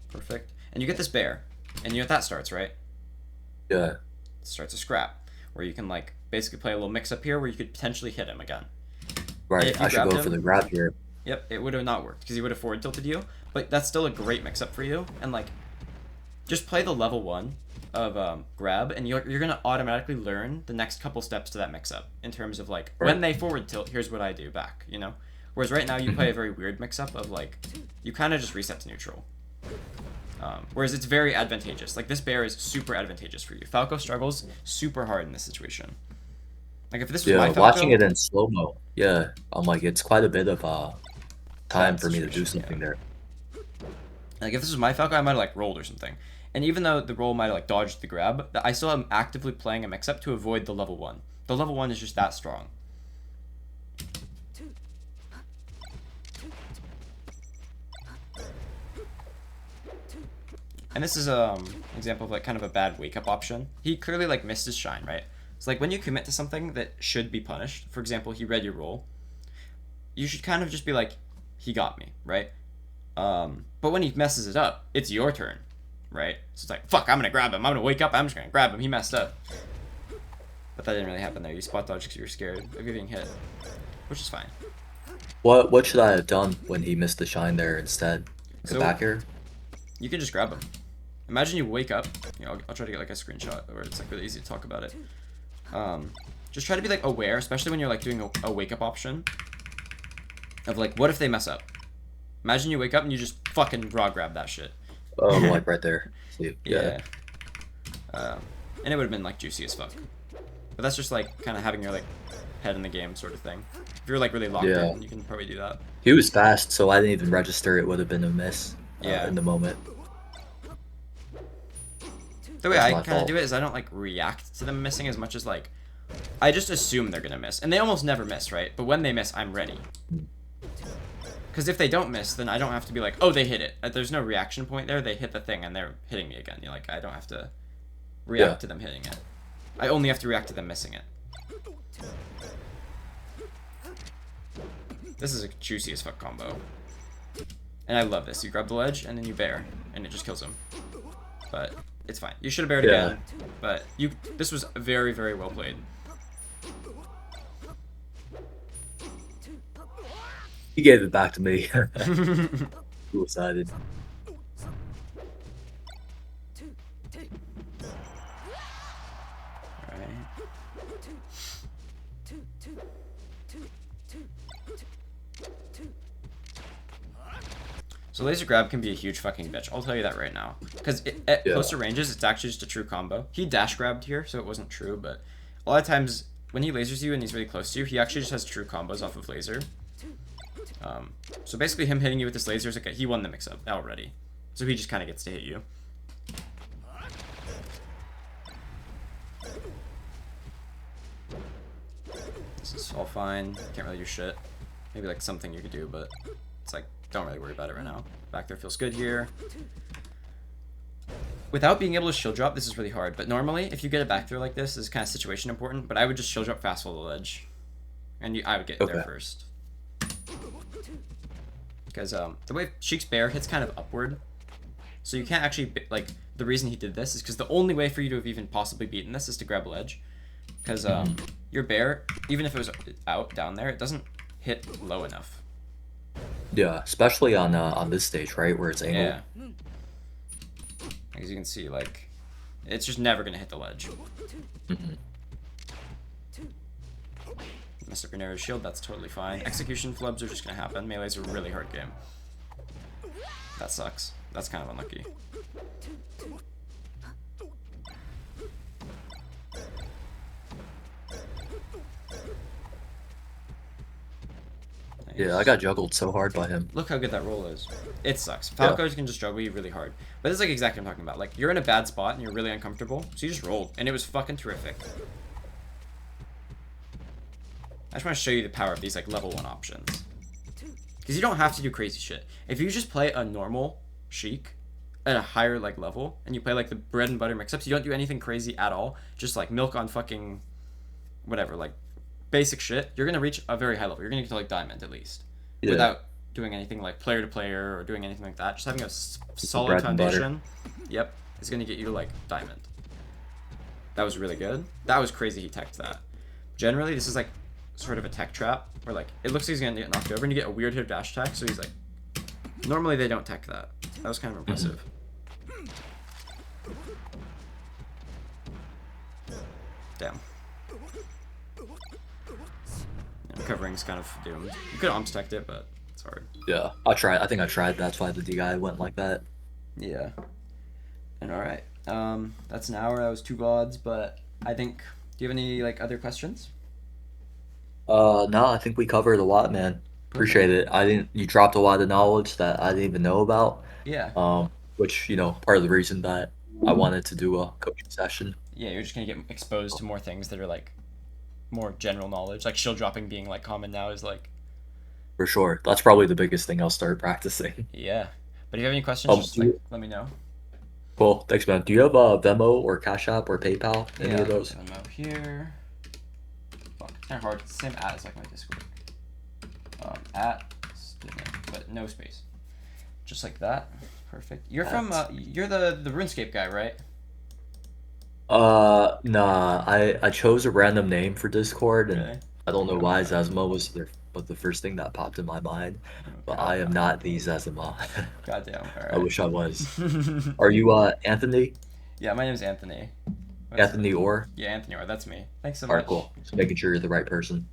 Perfect. And you get this bear, and you know what that starts, right? Yeah. It starts a scrap, where you can like basically play a little mix up here where you could potentially hit him again. Right, I should go for the grab here. Yep, it would have not worked because he would have forward tilted you, but that's still a great mix up for you. And like, just play the level 1 of grab, and you're gonna automatically learn the next couple steps to that mix up in terms of like when they forward tilt, here's what I do back, you know. Whereas right now you play a very weird mix up of like you kind of just reset to neutral. Whereas it's very advantageous. Like this bear is super advantageous for you. Falco struggles super hard in this situation. Like if this was my Falco, watching it in slow mo, I'm like it's quite a bit of time for me to do something there. Like if this was my Falco, I might have like rolled or something. And even though the roll might have like dodged the grab, I still am actively playing a mix up to avoid the level 1. The level 1 is just that strong. And this is an example of like kind of a bad wake up option. He clearly like missed his shine, right? So like when you commit to something that should be punished, for example, he read your roll, you should kind of just be like, he got me, right? But when he messes it up, it's your turn, right? So it's like, fuck, I'm gonna grab him. I'm gonna wake up. I'm just gonna grab him. He messed up. But that didn't really happen there. You spot dodged because you were scared of getting hit, which is fine. What should I have done when he missed the shine there instead? Go back here? You can just grab him. Imagine you wake up. You know, I'll try to get like a screenshot where it's like really easy to talk about it. Just try to be like aware, especially when you're like doing a wake up option. Of like, what if they mess up? Imagine you wake up and you just fucking raw grab that shit. Oh, like right there. Yeah. And it would have been like juicy as fuck. But that's just like kind of having your like head in the game sort of thing. If you're like really locked in, you can probably do that. He was fast, so I didn't even register it would have been a miss in the moment. The way I kind of do it is I don't like react to them missing as much as like I just assume they're gonna miss, and they almost never miss, right? But when they miss, I'm ready. Because if they don't miss, then I don't have to be like, oh, they hit it. There's no reaction point there. They hit the thing and they're hitting me again. You're like, I don't have to react to them hitting it. I only have to react to them missing it. This is a juicy as fuck combo. And I love this. You grab the ledge and then you bear, and it just kills him. But it's fine. You should have bared again. But this was very, very well played. He gave it back to me. Cool sided. So laser grab can be a huge fucking bitch. I'll tell you that right now. Because at Yeah. closer ranges, it's actually just a true combo. He dash grabbed here, so it wasn't true, but a lot of times when he lasers you and he's really close to you, he actually just has true combos off of laser. So basically him hitting you with this laser is okay. He won the mix-up already. So he just kind of gets to hit you. This is all fine. Can't really do shit. Maybe like something you could do, but it's like, don't really worry about it right now. Back there feels good here. Without being able to shield drop, this is really hard. But normally, if you get a back throw like this, is kind of situation important. But I would just shield drop fast fall the ledge. And I would get there first. Because the way Sheik's bear hits kind of upward. So you can't actually, like, the reason he did this is because the only way for you to have even possibly beaten this is to grab a ledge. Because your bear, even if it was out down there, it doesn't hit low enough. Yeah, especially on this stage, right, where it's angled. Yeah. As you can see, like, it's just never gonna hit the ledge. Mess up your narrow shield, that's totally fine. Execution flubs are just gonna happen. Melee's a really hard game. That sucks. That's kind of unlucky. Yeah, I got juggled so hard by him. Look how good that roll is. It sucks. Falco can just juggle you really hard. But this is like exactly what I'm talking about. Like, you're in a bad spot and you're really uncomfortable, so you just rolled. And it was fucking terrific. I just want to show you the power of these like level 1 options. Because you don't have to do crazy shit. If you just play a normal Sheik at a higher like level, and you play like the bread and butter mix-ups, you don't do anything crazy at all. Just like milk on fucking whatever, like basic shit, you're gonna reach a very high level. You're gonna get to like diamond at least, without doing anything like player to player or doing anything like that. Just having a solid foundation, yep, is gonna get you to like diamond. That was really good. That was crazy. He teched that. Generally, this is like sort of a tech trap where like it looks like he's gonna get knocked over and you get a weird hit of dash attack. So he's like, normally they don't tech that. That was kind of impressive. Damn. Covering's kind of doomed. You could almost teched it, but it's hard. Yeah, I tried. I think I tried. That's why the D guy went like that. Yeah. And all right. That's an hour. That was 2 gods, but I think. Do you have any like other questions? No, I think we covered a lot, man. Appreciate it. You dropped a lot of knowledge that I didn't even know about. Yeah. Which, part of the reason that I wanted to do a coaching session. Yeah, you're just gonna get exposed to more things that are like more general knowledge. Like shield dropping being like common now is like. For sure. That's probably the biggest thing I'll start practicing. Yeah. But if you have any questions, just like let me know. Cool. Thanks, man. Do you have Venmo or Cash App or PayPal? Any of those? Venmo here. Fuck, it's kind of hard. It's the same as like my Discord. At Stiv, but no space. Just like that. Perfect. You're from you're the RuneScape guy, right? Nah. I chose a random name for Discord, and I don't know why Zezima was the first thing that popped in my mind. But I am not the Zezima. Goddamn. All right. I wish I was. Are you Anthony? Yeah, my name is Anthony. Anthony Orr? Yeah, Anthony Orr. That's me. Thanks so much. Alright, cool. Just making sure you're the right person.